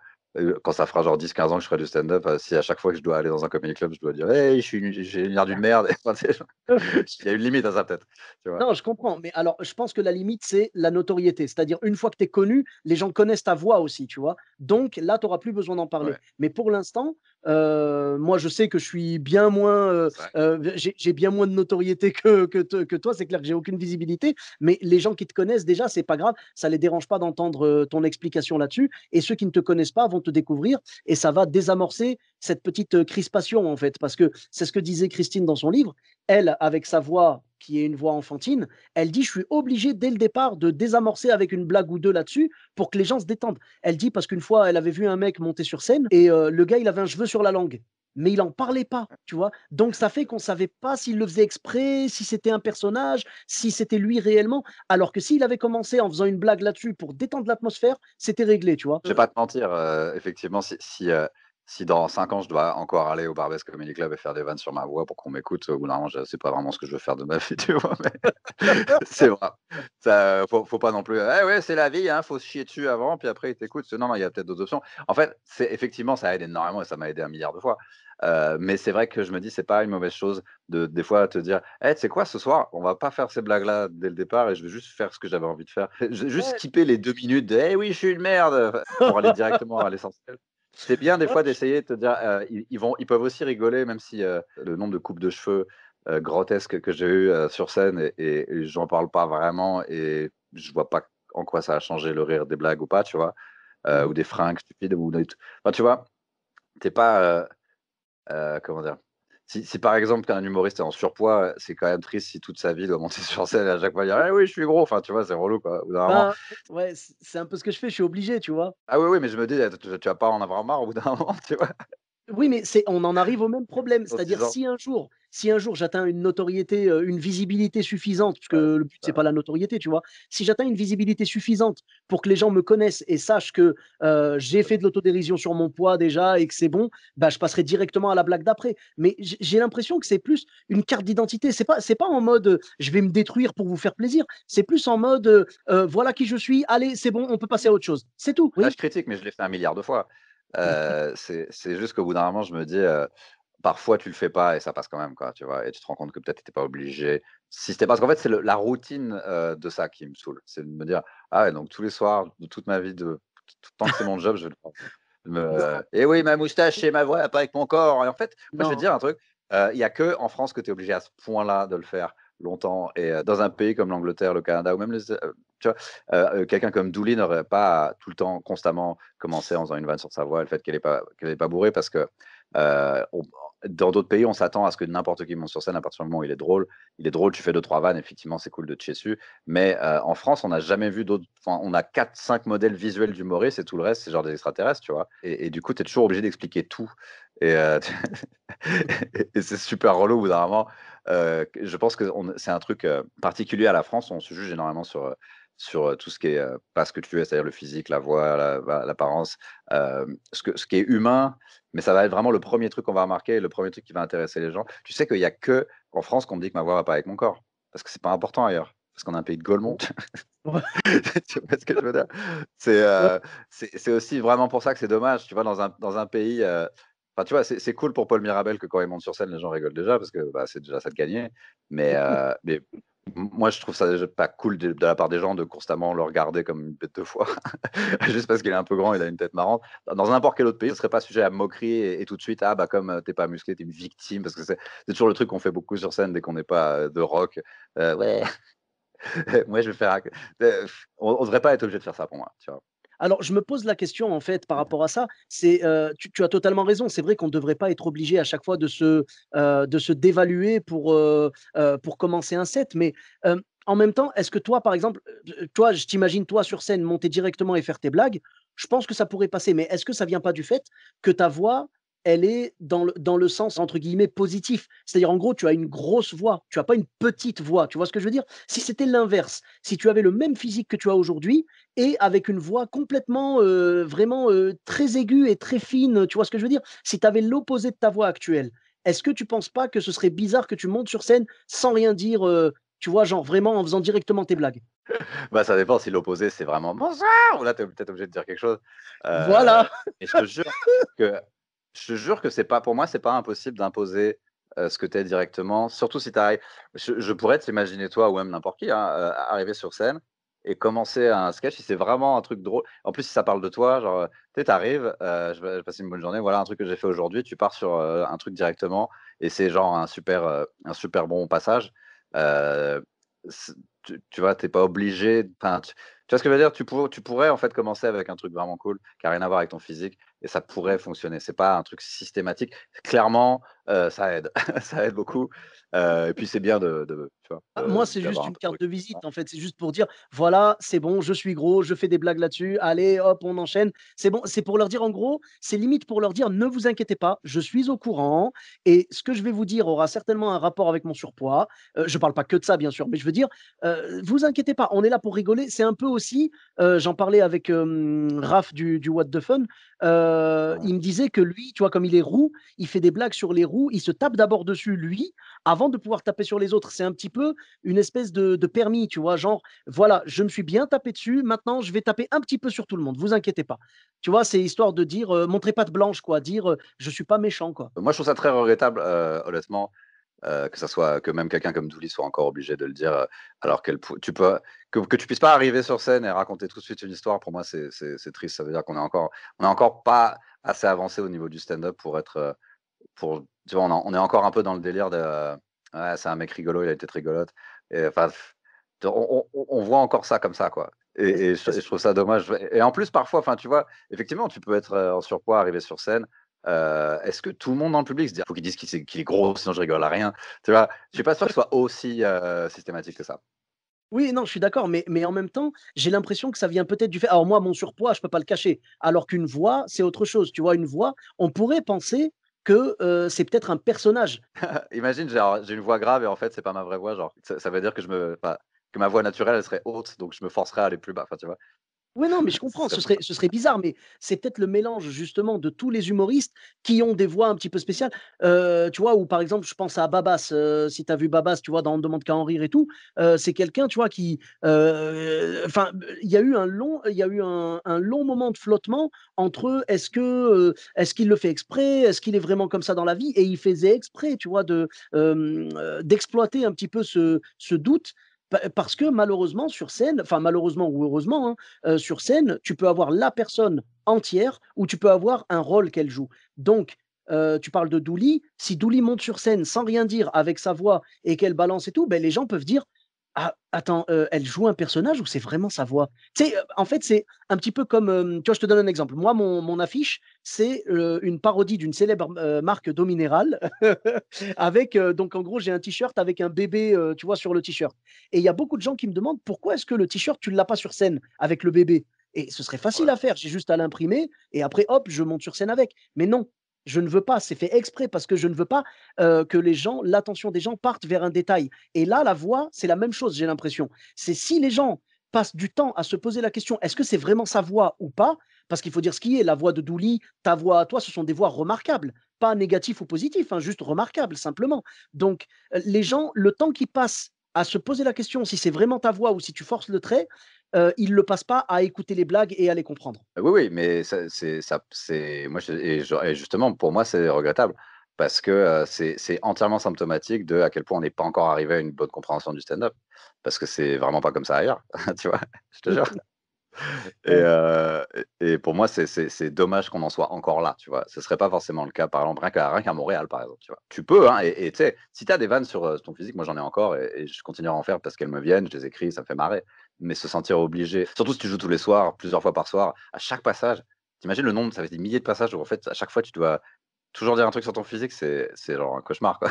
quand ça fera genre 10-15 ans que je ferai du stand-up, si à chaque fois que je dois aller dans un comedy club, je dois dire: «Hey, j'ai l'air d'une merde», enfin, tu sais, genre, il y a une limite à ça peut-être, tu vois? Non, je comprends, mais alors je pense que la limite, c'est la notoriété. C'est-à-dire une fois que tu es connu, les gens connaissent ta voix aussi, tu vois? Donc là, tu auras plus besoin d'en parler. Ouais, Mais pour l'instant, moi, je sais que je suis bien moins, c'est vrai. j'ai bien moins de notoriété que toi. C'est clair que j'ai aucune visibilité, mais les gens qui te connaissent déjà, c'est pas grave, ça les dérange pas d'entendre, ton explication là-dessus et ceux qui ne te connaissent pas vont te découvrir et ça va désamorcer cette petite, crispation, en fait. Parce que c'est ce que disait Christine dans son livre. Elle, avec sa voix qui est une voix enfantine, elle dit: «Je suis obligée dès le départ de désamorcer avec une blague ou 2 là-dessus pour que les gens se détendent». Elle dit parce qu'une fois, elle avait vu un mec monter sur scène et le gars, il avait un cheveu sur la langue, mais il en parlait pas, tu vois? Donc ça fait qu'on savait pas s'il le faisait exprès, si c'était un personnage, si c'était lui réellement, alors que s'il avait commencé en faisant une blague là-dessus pour détendre l'atmosphère, c'était réglé, tu vois? Je vais pas te mentir, effectivement, si dans 5 ans, je dois encore aller au Barbès Comedy Club et faire des vannes sur ma voix pour qu'on m'écoute, au bout d'un moment, je sais pas vraiment ce que je veux faire de ma vie, tu vois? Mais c'est vrai. Ça, faut pas non plus: «Eh ouais, c'est la vie, hein, faut se chier dessus avant, puis après ils t'écoutent». Non, non, il y a peut-être d'autres options. En fait, c'est effectivement, ça aide énormément et ça m'a aidé un milliard de fois. Mais c'est vrai que je me dis: «C'est pas une mauvaise chose de des fois te dire: "Eh, tu sais quoi? Ce soir, on va pas faire ces blagues-là dès le départ et je vais juste faire ce que j'avais envie de faire". Je vais juste Ouais, skipper les 2 minutes de: «Eh oui, je suis une merde», pour aller directement à l'essentiel. C'est bien des ouais, fois d'essayer de te dire, ils peuvent aussi rigoler même si, le nombre de coupes de cheveux, grotesques que j'ai eu, sur scène et j'en parle pas vraiment et je vois pas en quoi ça a changé le rire des blagues ou pas, tu vois? Ou mmh. des fringues stupides ou des enfin, tu vois? Tu pas, comment dire? Si par exemple un humoriste est en surpoids, c'est quand même triste si toute sa vie il doit monter sur scène et à chaque fois dire: «Ah oui, je suis gros», enfin, tu vois? C'est relou, quoi. Au bout d'un moment, Ben, ouais, c'est un peu ce que je fais, je suis obligé, tu vois? ah oui, oui, mais je me dis, tu vas pas en avoir marre au bout d'un moment, tu vois? Oui, mais c'est on en arrive au même problème. Dans C'est-à-dire 6 ans. si un jour j'atteins une notoriété, une visibilité suffisante, parce Ouais, que le but c'est c'est ça. pas la notoriété, tu vois? Si j'atteins une visibilité suffisante pour que les gens me connaissent et sachent que, j'ai fait de l'autodérision sur mon poids déjà et que c'est bon, bah, je passerai directement à la blague d'après. Mais j'ai l'impression que c'est plus une carte d'identité. C'est pas en mode, je vais me détruire pour vous faire plaisir. C'est plus en mode, voilà qui je suis, allez, c'est bon, on peut passer à autre chose. C'est tout. Là, Oui. je critique, mais je l'ai fait un milliard de fois. C'est juste qu'au bout d'un moment, je me dis, parfois tu le fais pas et ça passe quand même, quoi, tu vois? Et tu te rends compte que peut-être tu étais pas obligé. Si c'était parce qu'en fait, c'est la routine, de ça qui me saoule. C'est de me dire: «Ah ouais, donc tous les soirs de toute ma vie, de tout tant que c'est mon job, je vais le faire». Non, «Et oui, ma moustache et ma voix, pas avec mon corps» et en fait, moi, je vais te non. dire un truc, il y a que en France que tu es obligé à ce point-là de le faire longtemps et dans un pays comme l'Angleterre, le Canada ou même tu vois? Quelqu'un comme Dooley n'aurait pas à tout le temps, constamment commencer en faisant une vanne sur sa voix, le fait qu'elle est pas bourrée parce que, on dans d'autres pays, on s'attend à ce que n'importe qui monte sur scène à partir du moment où il est drôle. Il est drôle, tu fais 2-3 vannes, effectivement, c'est cool de te chier dessus. Mais, en France, on n'a jamais vu d'autres enfin, on a 4-5 modèles visuels d'humoristes et tout le reste, c'est genre des extraterrestres, tu vois? Et du coup, tu es toujours obligé d'expliquer tout et et c'est super relou au bout d'un moment. Je pense que c'est un truc, particulier à la France, on se juge énormément sur tout ce qui est pas ce que tu es, c'est-à-dire le physique, la voix, l'apparence, ce qui est humain, mais ça va être vraiment le premier truc qu'on va remarquer, le premier truc qui va intéresser les gens. Tu sais qu'il y a que en France qu'on me dit que ma voix va pas avec mon corps, parce que c'est pas important ailleurs, parce qu'on est un pays de Gaulmont. Ouais, Tu vois ce que je veux dire? C'est, ouais. c'est aussi vraiment pour ça que c'est dommage, tu vois? Dans un pays, enfin, tu vois? C'est cool pour Paul Mirabel que quand il monte sur scène, les gens rigolent déjà parce que, bah, c'est déjà ça de gagner. Mais moi, je trouve ça déjà pas cool de la part des gens de constamment le regarder comme une bête de foire, juste parce qu'il est un peu grand, il a une tête marrante. Dans n'importe quel autre pays, ce serait pas sujet à moquerie et tout de suite: «Ah bah, comme, tu pas musclé, tu es une victime», parce que c'est toujours le truc qu'on fait beaucoup sur scène dès qu'on n'est pas, de rock. «Ouais, moi, je vais faire on devrait pas être obligé de faire ça pour moi, tu vois? Alors, je me pose la question, en fait, par rapport à ça. C'est, tu as totalement raison. C'est vrai qu'on ne devrait pas être obligé à chaque fois de se dévaluer pour commencer un set. Mais, en même temps, est-ce que toi, par exemple, toi, je t'imagine, toi, sur scène, monter directement et faire tes blagues, je pense que ça pourrait passer. Mais est-ce que ça vient pas du fait que ta voix, elle est dans le sens, entre guillemets, «positif»? C'est-à-dire, en gros, tu as une grosse voix, tu as pas une petite voix. Tu vois ce que je veux dire? Si c'était l'inverse, si tu avais le même physique que tu as aujourd'hui, et avec une voix complètement, vraiment, très aiguë et très fine, tu vois ce que je veux dire? Si tu avais l'opposé de ta voix actuelle, est-ce que tu penses pas que ce serait bizarre que tu montes sur scène sans rien dire, tu vois, genre vraiment en faisant directement tes blagues? Bah, ça dépend si l'opposé, c'est vraiment: «Bonsoir!» ou là, tu es peut-être obligé de dire quelque chose. Voilà! Et que je te jure que c'est pas pour moi, c'est pas impossible d'imposer, ce que tu es directement, surtout si tu arrives je pourrais t'imaginer toi ou même n'importe qui, hein, arriver sur scène et commencer un sketch si c'est vraiment un truc drôle. En plus, si ça parle de toi, genre, tu sais, tu arrives, je vais passer une bonne journée, voilà un truc que j'ai fait aujourd'hui, tu pars sur, un truc directement et c'est genre un super bon passage. Heu, c tu vois, tu es pas obligé, enfin, tu vois ce que je veux dire? Tu pourrais en fait commencer avec un truc vraiment cool, qui a rien à voir avec ton physique et ça pourrait fonctionner. C'est pas un truc systématique. Clairement, ça aide, ça aide beaucoup, et puis c'est bien tu vois, Ah, moi, c'est juste d'avoir un une peu de carte de recul. visite, en fait. C'est juste pour dire: «Voilà, c'est bon, je suis gros, je fais des blagues là-dessus. Allez, hop, on enchaîne». C'est bon, c'est pour leur dire, en gros, c'est limite pour leur dire: «Ne vous inquiétez pas, je suis au courant et ce que je vais vous dire aura certainement un rapport avec mon surpoids». Je parle pas que de ça, bien sûr, mais je veux dire, vous inquiétez pas, on est là pour rigoler. C'est un peu aussi, j'en parlais avec, Raph du What the Fun, Ouais. il me disait que lui, tu vois, comme il est roux, il fait des blagues sur les roux, il se tape d'abord dessus, lui, avant de pouvoir taper sur les autres. C'est un petit peu une espèce de permis, tu vois, genre, voilà, je me suis bien tapé dessus, maintenant je vais taper un petit peu sur tout le monde, vous inquiétez pas. Tu vois, c'est histoire de dire, montrer patte blanche, quoi, dire, je suis pas méchant, quoi. Moi, je trouve ça très regrettable, honnêtement, que même quelqu'un comme Dooley soit encore obligé de le dire, alors qu'elle pou tu peux que tu puisses pas arriver sur scène et raconter tout de suite une histoire, pour moi, c'est triste. Ça veut dire qu'on est encore pas assez avancé au niveau du stand-up pour être, pour tu vois, on est encore un peu dans le délire de, «Ouais, c'est un mec rigolo, il a une tête rigolote» et enfin, on voit encore ça comme ça, quoi Est-ce et est-ce je trouve ça dommage et en plus, parfois, enfin, tu vois, effectivement, tu peux être, en surpoids, arriver sur scène, est-ce que tout le monde dans le public se dit: «Il faut qu'il dise qu'il est gros, sinon je rigole à rien», tu vois? Je suis pas sûr que ce soit aussi, systématique que ça. Oui, non, je suis d'accord, mais en même temps, j'ai l'impression que ça vient peut-être du fait, alors moi, mon surpoids, je peux pas le cacher, alors qu'une voix, c'est autre chose, tu vois? Une voix, on pourrait penser que, c'est peut-être un personnage. Imagine, j'ai une voix grave et en fait, c'est pas ma vraie voix, genre, ça veut dire que que ma voix naturelle, elle serait haute, donc je me forcerais à aller plus bas, enfin, tu vois? Oui, non, mais je Ce comprends, serait ce serait bizarre, mais c'est peut-être le mélange justement de tous les humoristes qui ont des voix un petit peu spéciales. Tu vois? Ou par exemple, je pense à Babas, si tu as vu Babas, tu vois? Dans On ne demande qu'à en rire et tout, c'est quelqu'un, tu vois? Qui, enfin, il y a eu un long moment de flottement entre est-ce qu'il le fait exprès? Est-ce qu'il est vraiment comme ça dans la vie? Et il faisait exprès, tu vois? D'exploiter un petit peu ce doute parce que malheureusement sur scène, enfin malheureusement ou heureusement, hein, sur scène, tu peux avoir la personne entière ou tu peux avoir un rôle qu'elle joue. Donc, tu parles de Dooley, si Dooley monte sur scène sans rien dire avec sa voix et qu'elle balance et tout, ben, les gens peuvent dire: «Ah attends, elle joue un personnage ou c'est vraiment sa voix?» Tu sais, en fait, c'est un petit peu comme, tu vois, je te donne un exemple. Moi, mon affiche, c'est, une parodie d'une célèbre, marque d'eau minérale avec, donc en gros, j'ai un t-shirt avec un bébé, tu vois, sur le t-shirt et il y a beaucoup de gens qui me demandent: «Pourquoi est-ce que le t-shirt, tu ne l'as pas sur scène avec le bébé?» Et ce serait facile Ouais. à faire, j'ai juste à l'imprimer et après hop, je monte sur scène avec. Mais non, je ne veux pas, c'est fait exprès parce que je ne veux pas, que l'attention des gens parte vers un détail et là, la voix, c'est la même chose, j'ai l'impression. C'est si les gens passe du temps à se poser la question, est-ce que c'est vraiment sa voix ou pas? Parce qu'il faut dire ce qui est, la voix de Dooley, ta voix à toi, ce sont des voix remarquables, pas négatifs ou positifs, hein, juste remarquables, simplement. Donc, les gens, le temps qu'ils passent à se poser la question si c'est vraiment ta voix ou si tu forces le trait, ils ne le passent pas à écouter les blagues et à les comprendre. Oui, oui, mais moi, et justement, pour moi, c'est regrettable parce que c'est entièrement symptomatique de à quel point on n'est pas encore arrivé à une bonne compréhension du stand-up. Parce que c'est vraiment pas comme ça ailleurs, tu vois, je te jure. Et, Ouais. pour moi, c'est dommage qu'on en soit encore là, tu vois. Ce serait pas forcément le cas, par exemple, rien qu'à Montréal, par exemple, tu vois. Tu peux, hein, et tu sais, si tu as des vannes sur ton physique, moi j'en ai encore, et je continuerai à en faire parce qu'elles me viennent, je les écris, ça me fait marrer. Mais se sentir obligé, surtout si tu joues tous les soirs, plusieurs fois par soir, à chaque passage, t'imagines le nombre, ça fait des milliers de passages où en fait, à chaque fois, tu dois toujours dire un truc sur ton physique, c'est genre un cauchemar, quoi.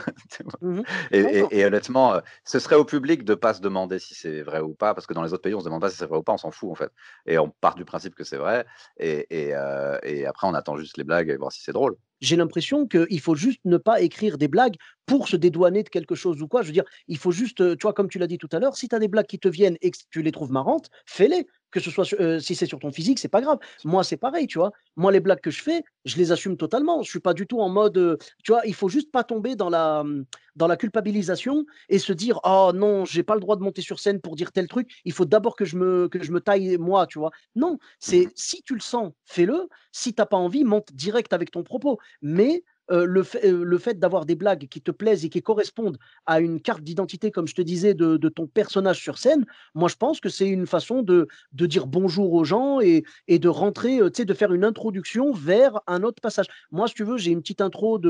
Mhm. Et, Non, non. honnêtement, ce serait au public de pas se demander si c'est vrai ou pas, parce que dans les autres pays, on se demande pas si c'est vrai ou pas, on s'en fout en fait. Et on part du principe que c'est vrai, et après on attend juste les blagues et voir si c'est drôle. J'ai l'impression qu'il faut juste ne pas écrire des blagues pour se dédouaner de quelque chose ou quoi. Je veux dire, il faut juste, tu vois, comme tu l'as dit tout à l'heure, si tu as des blagues qui te viennent et que tu les trouves marrantes, fais-les. Que ce soit si c'est sur ton physique, c'est pas grave. Moi, c'est pareil, tu vois. Moi, les blagues que je fais, je les assume totalement. Je suis pas du tout en mode, tu vois, il faut juste pas tomber dans la culpabilisation et se dire, oh non, j'ai pas le droit de monter sur scène pour dire tel truc. Il faut d'abord que je me taille moi, tu vois. Non, Mhm. c'est si tu le sens, fais-le. Si t'as pas envie, monte direct avec ton propos. Mais le fait d'avoir des blagues qui te plaisent et qui correspondent à une carte d'identité, comme je te disais, de ton personnage sur scène, moi je pense que c'est une façon de dire bonjour aux gens et de rentrer, tu sais, de faire une introduction vers un autre passage. Moi, si tu veux, j'ai une petite intro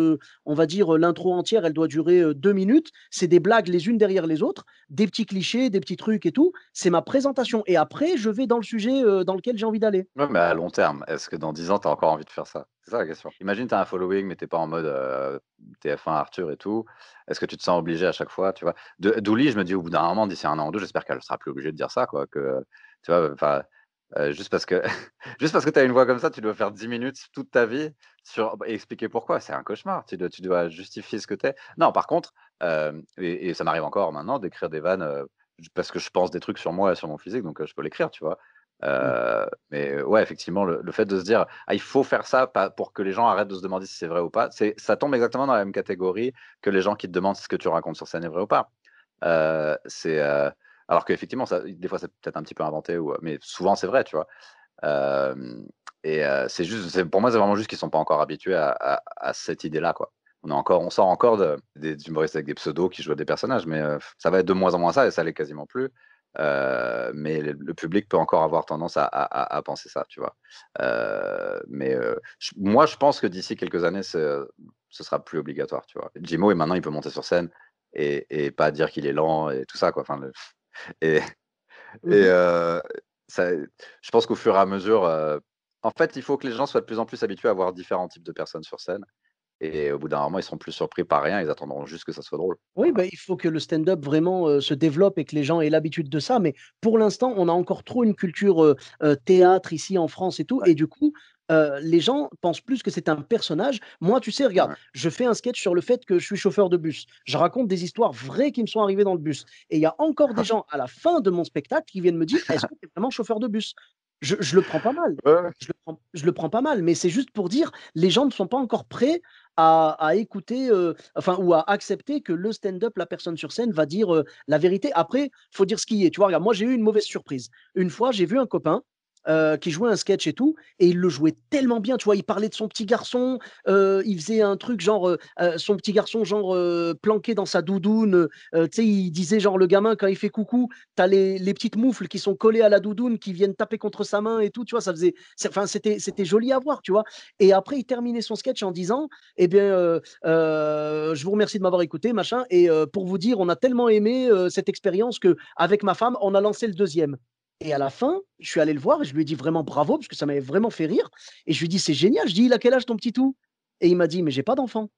on va dire, l'intro entière, elle doit durer 2 minutes. C'est des blagues les unes derrière les autres, des petits clichés, des petits trucs et tout. C'est ma présentation. Et après, je vais dans le sujet dans lequel j'ai envie d'aller. Ouais, mais à long terme, est-ce que dans 10 ans, tu as encore envie de faire ça? C'est ça la question. Imagine, tu as un following, mais t'es pas en mode TF1 Arthur et tout. Est-ce que tu te sens obligé à chaque fois, tu vois? Douli, je me dis au bout d'un moment, d'ici 1 an ou 2, j'espère qu'elle sera plus obligée de dire ça, quoi. Que, tu vois, enfin, juste parce que juste parce que tu as une voix comme ça, tu dois faire 10 minutes toute ta vie et expliquer pourquoi. C'est un cauchemar. Tu dois justifier ce que tu es. Non, par contre, et ça m'arrive encore maintenant d'écrire des vannes parce que je pense des trucs sur moi et sur mon physique, donc je peux l'écrire, tu vois. Mm. Mais ouais, effectivement, le fait de se dire: «Ah, il faut faire ça pour que les gens arrêtent de se demander si c'est vrai ou pas», ça tombe exactement dans la même catégorie que les gens qui te demandent si ce que tu racontes sur scène est vrai ou pas. C'est, alors qu'effectivement, ça des fois, c'est peut-être un petit peu inventé mais souvent, c'est vrai, tu vois? Hem c'est pour moi, c'est vraiment juste qu'ils sont pas encore habitués à cette idée-là, quoi. On sort encore des humoristes avec des pseudos qui jouent à des personnages, mais ça va être de moins en moins ça et ça l'est quasiment plus. Mais le public peut encore avoir tendance à penser ça, tu vois? Mais moi, je pense que d'ici quelques années, ce sera plus obligatoire, tu vois? Jimo, et maintenant, il peut monter sur scène et pas dire qu'il est lent et tout ça, quoi. Enfin, et et Mhm. ça je pense qu'au fur et à mesure, en fait, il faut que les gens soient de plus en plus habitués à voir différents types de personnes sur scène, et au bout d'un moment, ils seront plus surpris par rien, ils attendront juste que ça soit drôle. Oui, Voilà. bah, il faut que le stand-up vraiment, se développe et que les gens aient l'habitude de ça, mais pour l'instant, on a encore trop une culture, théâtre ici en France et tout Ouais, et du coup, les gens pensent plus que c'est un personnage. Moi, tu sais, regarde, ouais. je fais un sketch sur le fait que je suis chauffeur de bus. Je raconte des histoires vraies qui me sont arrivées dans le bus et il y a encore des gens à la fin de mon spectacle qui viennent me dire: «Est-ce que tu es vraiment chauffeur de bus?» Je le prends pas mal, Ouais, ouais. je le prends pas mal, mais c'est juste pour dire, les gens ne sont pas encore prêts à écouter, enfin, ou à accepter que le stand-up, la personne sur scène va dire la vérité. Après, faut dire ce qui est. Tu vois, regarde, moi, j'ai eu une mauvaise surprise. Une fois, j'ai vu un copain qui jouait un sketch et tout, et il le jouait tellement bien. Tu vois, il parlait de son petit garçon, il faisait un truc genre, son petit garçon, genre, planqué dans sa doudoune. Tu sais, il disait, genre, le gamin, quand il fait coucou, t'as les petites moufles qui sont collées à la doudoune, qui viennent taper contre sa main et tout. Tu vois, enfin, c'était joli à voir, tu vois. Et après, il terminait son sketch en disant, eh bien, je vous remercie de m'avoir écouté, machin. Et pour vous dire, on a tellement aimé cette expérience que avec ma femme, on a lancé le deuxième. Et à la fin, je suis allé le voir et je lui ai dit vraiment bravo parce que ça m'avait vraiment fait rire. Et je lui ai dit, c'est génial. Je dis, il a quel âge ton petit tout? Et il m'a dit, mais j'ai pas d'enfant.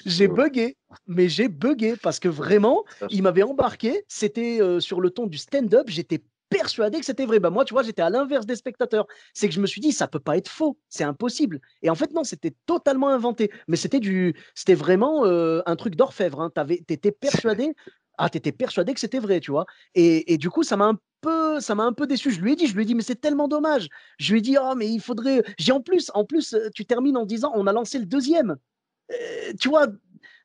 J'ai Ouf, buggé, mais j'ai buggé parce que vraiment, vache. il m'avait embarqué. C'était sur le ton du stand-up. J'étais persuadé que c'était vrai. Bah, moi, tu vois, j'étais à l'inverse des spectateurs. C'est que je me suis dit, ça peut pas être faux. C'est impossible. Et en fait, non, c'était totalement inventé. Mais c'était vraiment un truc d'orfèvre. Hein. T'étais persuadé. Ah, tu étais persuadé que c'était vrai, tu vois? Et du coup, ça m'a un peu déçu. Je lui ai dit: «Mais c'est tellement dommage». Je lui ai dit: «Oh, mais il faudrait» j'ai en plus, tu termines en disant: «On a lancé le deuxième». Tu vois?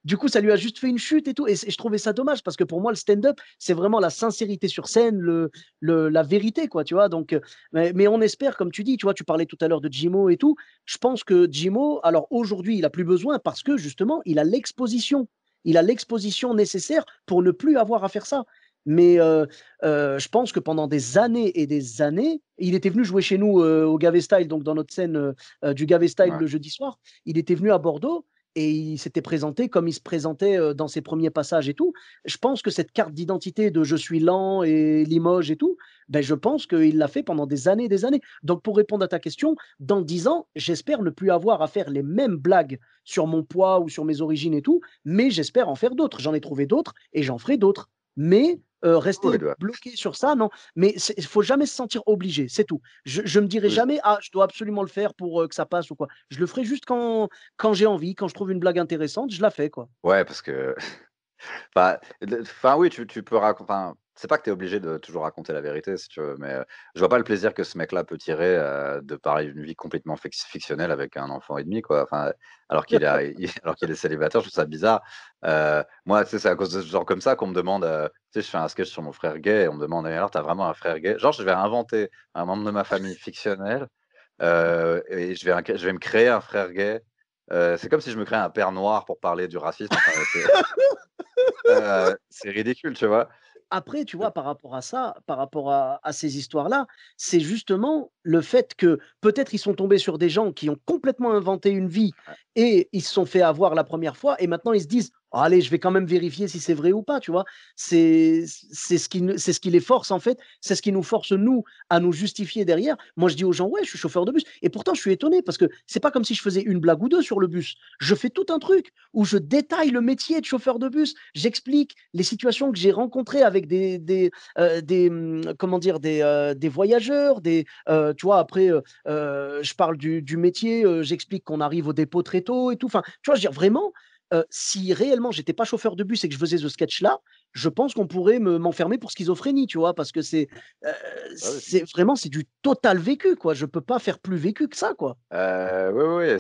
Du coup, ça lui a juste fait une chute et tout et je trouvais ça dommage parce que pour moi, le stand-up, c'est vraiment la sincérité sur scène, la vérité, quoi, tu vois? Donc mais on espère, comme tu dis, tu vois? Tu parlais tout à l'heure de Jimo et tout. Je pense que Jimo, alors aujourd'hui, il a plus besoin parce que justement, il a l'exposition. Il a l'exposition nécessaire pour ne plus avoir à faire ça. Mais je pense que pendant des années et des années, il était venu jouer chez nous, au Gavé Style, donc dans notre scène, du Gavé Style Ouais. le jeudi soir. Il était venu à Bordeaux et il s'était présenté comme il se présentait dans ses premiers passages et tout. Je pense que cette carte d'identité de je suis lent et Limoges et tout, ben, je pense qu'il l'a fait pendant des années et des années. Donc, pour répondre à ta question, dans 10 ans, j'espère ne plus avoir à faire les mêmes blagues sur mon poids ou sur mes origines et tout, mais j'espère en faire d'autres. J'en ai trouvé d'autres et j'en ferai d'autres. Mais Oui, rester bloqué sur ça, non. Mais il faut jamais se sentir obligé, c'est tout. Je me dirai oui, jamais, ah, je dois absolument le faire pour que ça passe ou quoi. Je le ferai juste quand j'ai envie, quand je trouve une blague intéressante, je la fais, quoi. ouais, parce que enfin oui, tu peux raconter. Enfin, c'est pas que tu es obligé de toujours raconter la vérité si tu veux, mais je vois pas le plaisir que ce mec-là peut tirer, de pareil une vie complètement fictionnelle avec un enfant et demi, quoi. Enfin, alors qu'il est célibataire, je trouve ça bizarre. Moi, tu sais, c'est à cause de gens comme ça qu'on me demande, tu sais, je fais un sketch sur mon frère gay et on me demande: «Et alors, tu as vraiment un frère gay?» Genre, je vais inventer un membre de ma famille fictionnel, et je vais me créer un frère gay. C'est comme si je me créais un père noir pour parler du racisme, enfin, c'est ridicule, tu vois? Après, tu vois, par rapport à ça, par rapport à ces histoires-là, c'est justement le fait que peut-être ils sont tombés sur des gens qui ont complètement inventé une vie et ils se sont fait avoir la première fois et maintenant ils se disent: «Oh, allez, je vais quand même vérifier si c'est vrai ou pas», tu vois? C'est ce qui les force en fait, c'est ce qui nous force nous à nous justifier derrière. Moi, je dis aux gens: «Ouais, je suis chauffeur de bus» et pourtant je suis étonné parce que c'est pas comme si je faisais une blague ou 2 sur le bus. Je fais tout un truc où je détaille le métier de chauffeur de bus. J'explique les situations que j'ai rencontrées avec comment dire, des voyageurs, tu vois, après, je parle du métier, j'explique qu'on arrive au dépôt très tôt et tout. Enfin, tu vois, je veux dire, vraiment, si réellement j'étais pas chauffeur de bus et que je faisais ce sketch-là, je pense qu'on pourrait m'enfermer pour schizophrénie, tu vois, parce que euh, Bah, oui. c'est vraiment, c'est du total vécu, quoi. Je peux pas faire plus vécu que ça, quoi. Oui, oui, oui,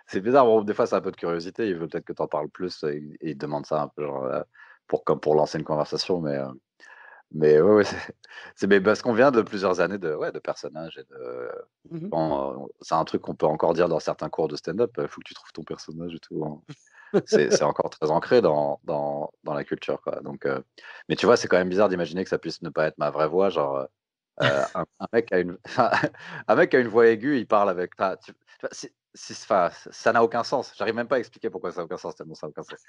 c'est bizarre. Bon, des fois, c'est un peu de curiosité. Il veut peut-être que tu en parles plus et il demande ça un peu genre, pour lancer une conversation, mais ouais, ouais, c'est mais parce qu'on vient de plusieurs années de personnages et Mhm. bon, c'est un truc qu'on peut encore dire dans certains cours de stand-up, faut que tu trouves ton personnage et tout, hein. C'est encore très ancré dans la culture, quoi, donc mais tu vois, c'est quand même bizarre d'imaginer que ça puisse ne pas être ma vraie voix, genre, un mec a une un mec a une voix aiguë, il parle avec enfin, tu vois, enfin, ça n'a aucun sens. J'arrive même pas à expliquer pourquoi ça n'a aucun sens, tellement ça n'a aucun sens.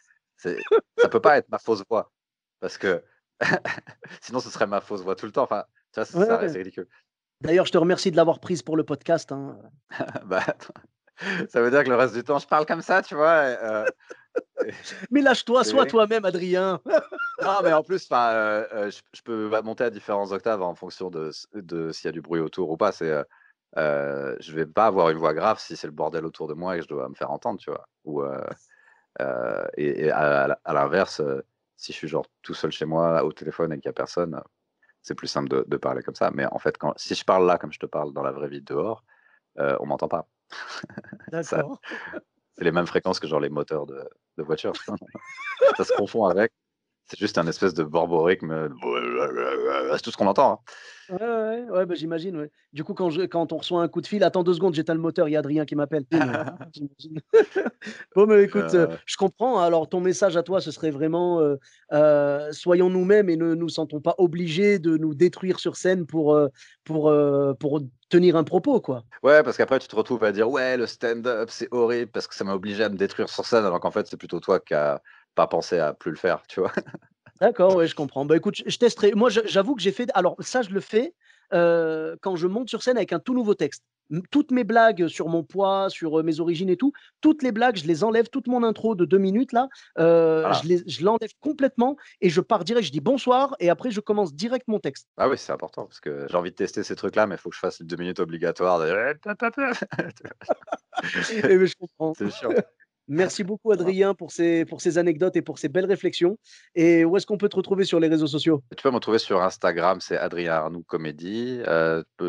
Ça peut pas être ma fausse voix parce que sinon ce serait ma fausse voix tout le temps, enfin, tu vois, Ouais, ouais. c'est ridicule. D'ailleurs, je te remercie de l'avoir prise pour le podcast, hein. Bah, ça veut dire que le reste du temps, je parle comme ça, tu vois? Et Mais lâche-toi, sois c'est toi-même, Adrien. non, mais en plus, enfin, je peux monter à différentes octaves en fonction de s'il y a du bruit autour ou pas. Je vais pas avoir une voix grave si c'est le bordel autour de moi et que je dois me faire entendre, tu vois? Ou, et à l'inverse, si je suis genre tout seul chez moi au téléphone et qu'il y a personne, c'est plus simple de parler comme ça. Mais en fait, si je parle là comme je te parle dans la vraie vie dehors, on m'entend pas. Ça D'accord. c'est les mêmes fréquences que genre les moteurs de voiture. Ça se confond avec. C'est juste un espèce de borborygme, c'est tout ce qu'on entend, hein. Ouais, ouais, ouais, ouais, bah, j'imagine, ouais. Du coup, quand on reçoit un coup de fil: «Attends 2 secondes, j'éteins le moteur, il y a Adrien qui m'appelle». J'imagine. Bon, mais écoute, je comprends. Alors ton message à toi, ce serait vraiment, soyons nous-mêmes et ne nous sentons pas obligés de nous détruire sur scène pour tenir un propos, quoi. Ouais, parce qu'après tu te retrouves à dire: «Ouais, le stand-up, c'est horrible parce que ça m'a obligé à me détruire sur scène», alors qu'en fait, c'est plutôt toi qui as pas pensé à plus le faire, tu vois? D'accord, ouais, je comprends. Bah, écoute, je testerai. Moi, j'avoue que j'ai fait alors ça, je le fais, quand je monte sur scène avec un tout nouveau texte. Toutes mes blagues sur mon poids, sur, mes origines et tout, toutes les blagues, je les enlève, toute mon intro de 2 minutes là, Voilà. je l'enlève complètement et je pars direct, je dis: «Bonsoir» et après je commence direct mon texte. Ah oui, c'est important parce que j'ai envie de tester ces trucs-là, mais il faut que je fasse les 2 minutes obligatoires de Et beh, je comprends. c'est chiant. Merci beaucoup, Ça marche. Adrien, pour ces anecdotes et pour ces belles réflexions. Et où est-ce qu'on peut te retrouver sur les réseaux sociaux? Tu peux me retrouver sur Instagram, c'est Adrien Arnoux Comédie.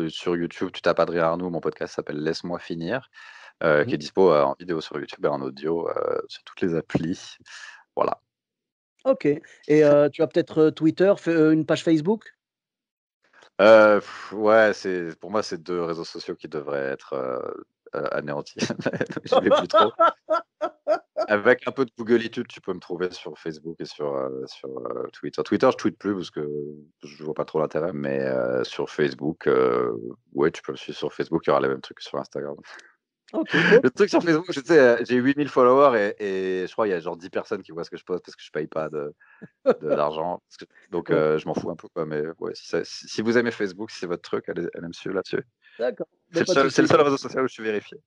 Sur YouTube, tu tapes Adrien Arnoux, mon podcast s'appelle Laisse-moi finir, qui Mhm. est dispo en vidéo sur YouTube et en audio sur toutes les applis. Voilà. Ok. Et tu as peut-être Twitter, une page Facebook? Ouais, pour moi, c'est 2 réseaux sociaux qui devraient être, anéantis. J'y vais plus trop. Avec un peu de Googlitude, tu peux me trouver sur Facebook et sur Twitter. Twitter, je tweete plus parce que je vois pas trop l'intérêt, mais sur Facebook, ouais, tu peux me suivre sur Facebook, il y aura les mêmes trucs que sur Instagram. Ok, bon. Le truc sur Facebook, tu sais, j'ai 8000 followers et je crois il y a genre 10 personnes qui voient ce que je poste parce que je paye pas d'argent. Donc Ouais, je m'en fous un peu, quoi, mais ouais, si vous aimez Facebook, si c'est votre truc, allez me suivre là-dessus. d'accord. Ben, pas de C'est le souci. seul réseau social où je suis vérifié.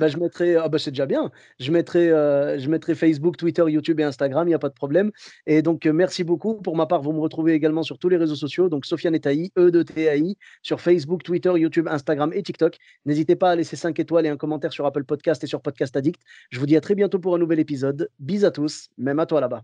Bah, je mettrai ah bah, c'est déjà bien. Je mettrai Facebook, Twitter, YouTube et Instagram, il y a pas de problème et donc merci beaucoup. Pour ma part, vous me retrouvez également sur tous les réseaux sociaux, donc Sofiane et Taï, E-de-T-A-I, sur Facebook, Twitter, YouTube, Instagram et TikTok. N'hésitez pas à laisser 5 étoiles et un commentaire sur Apple Podcast et sur Podcast Addict. Je vous dis à très bientôt pour un nouvel épisode. Bis à tous, même à toi là-bas.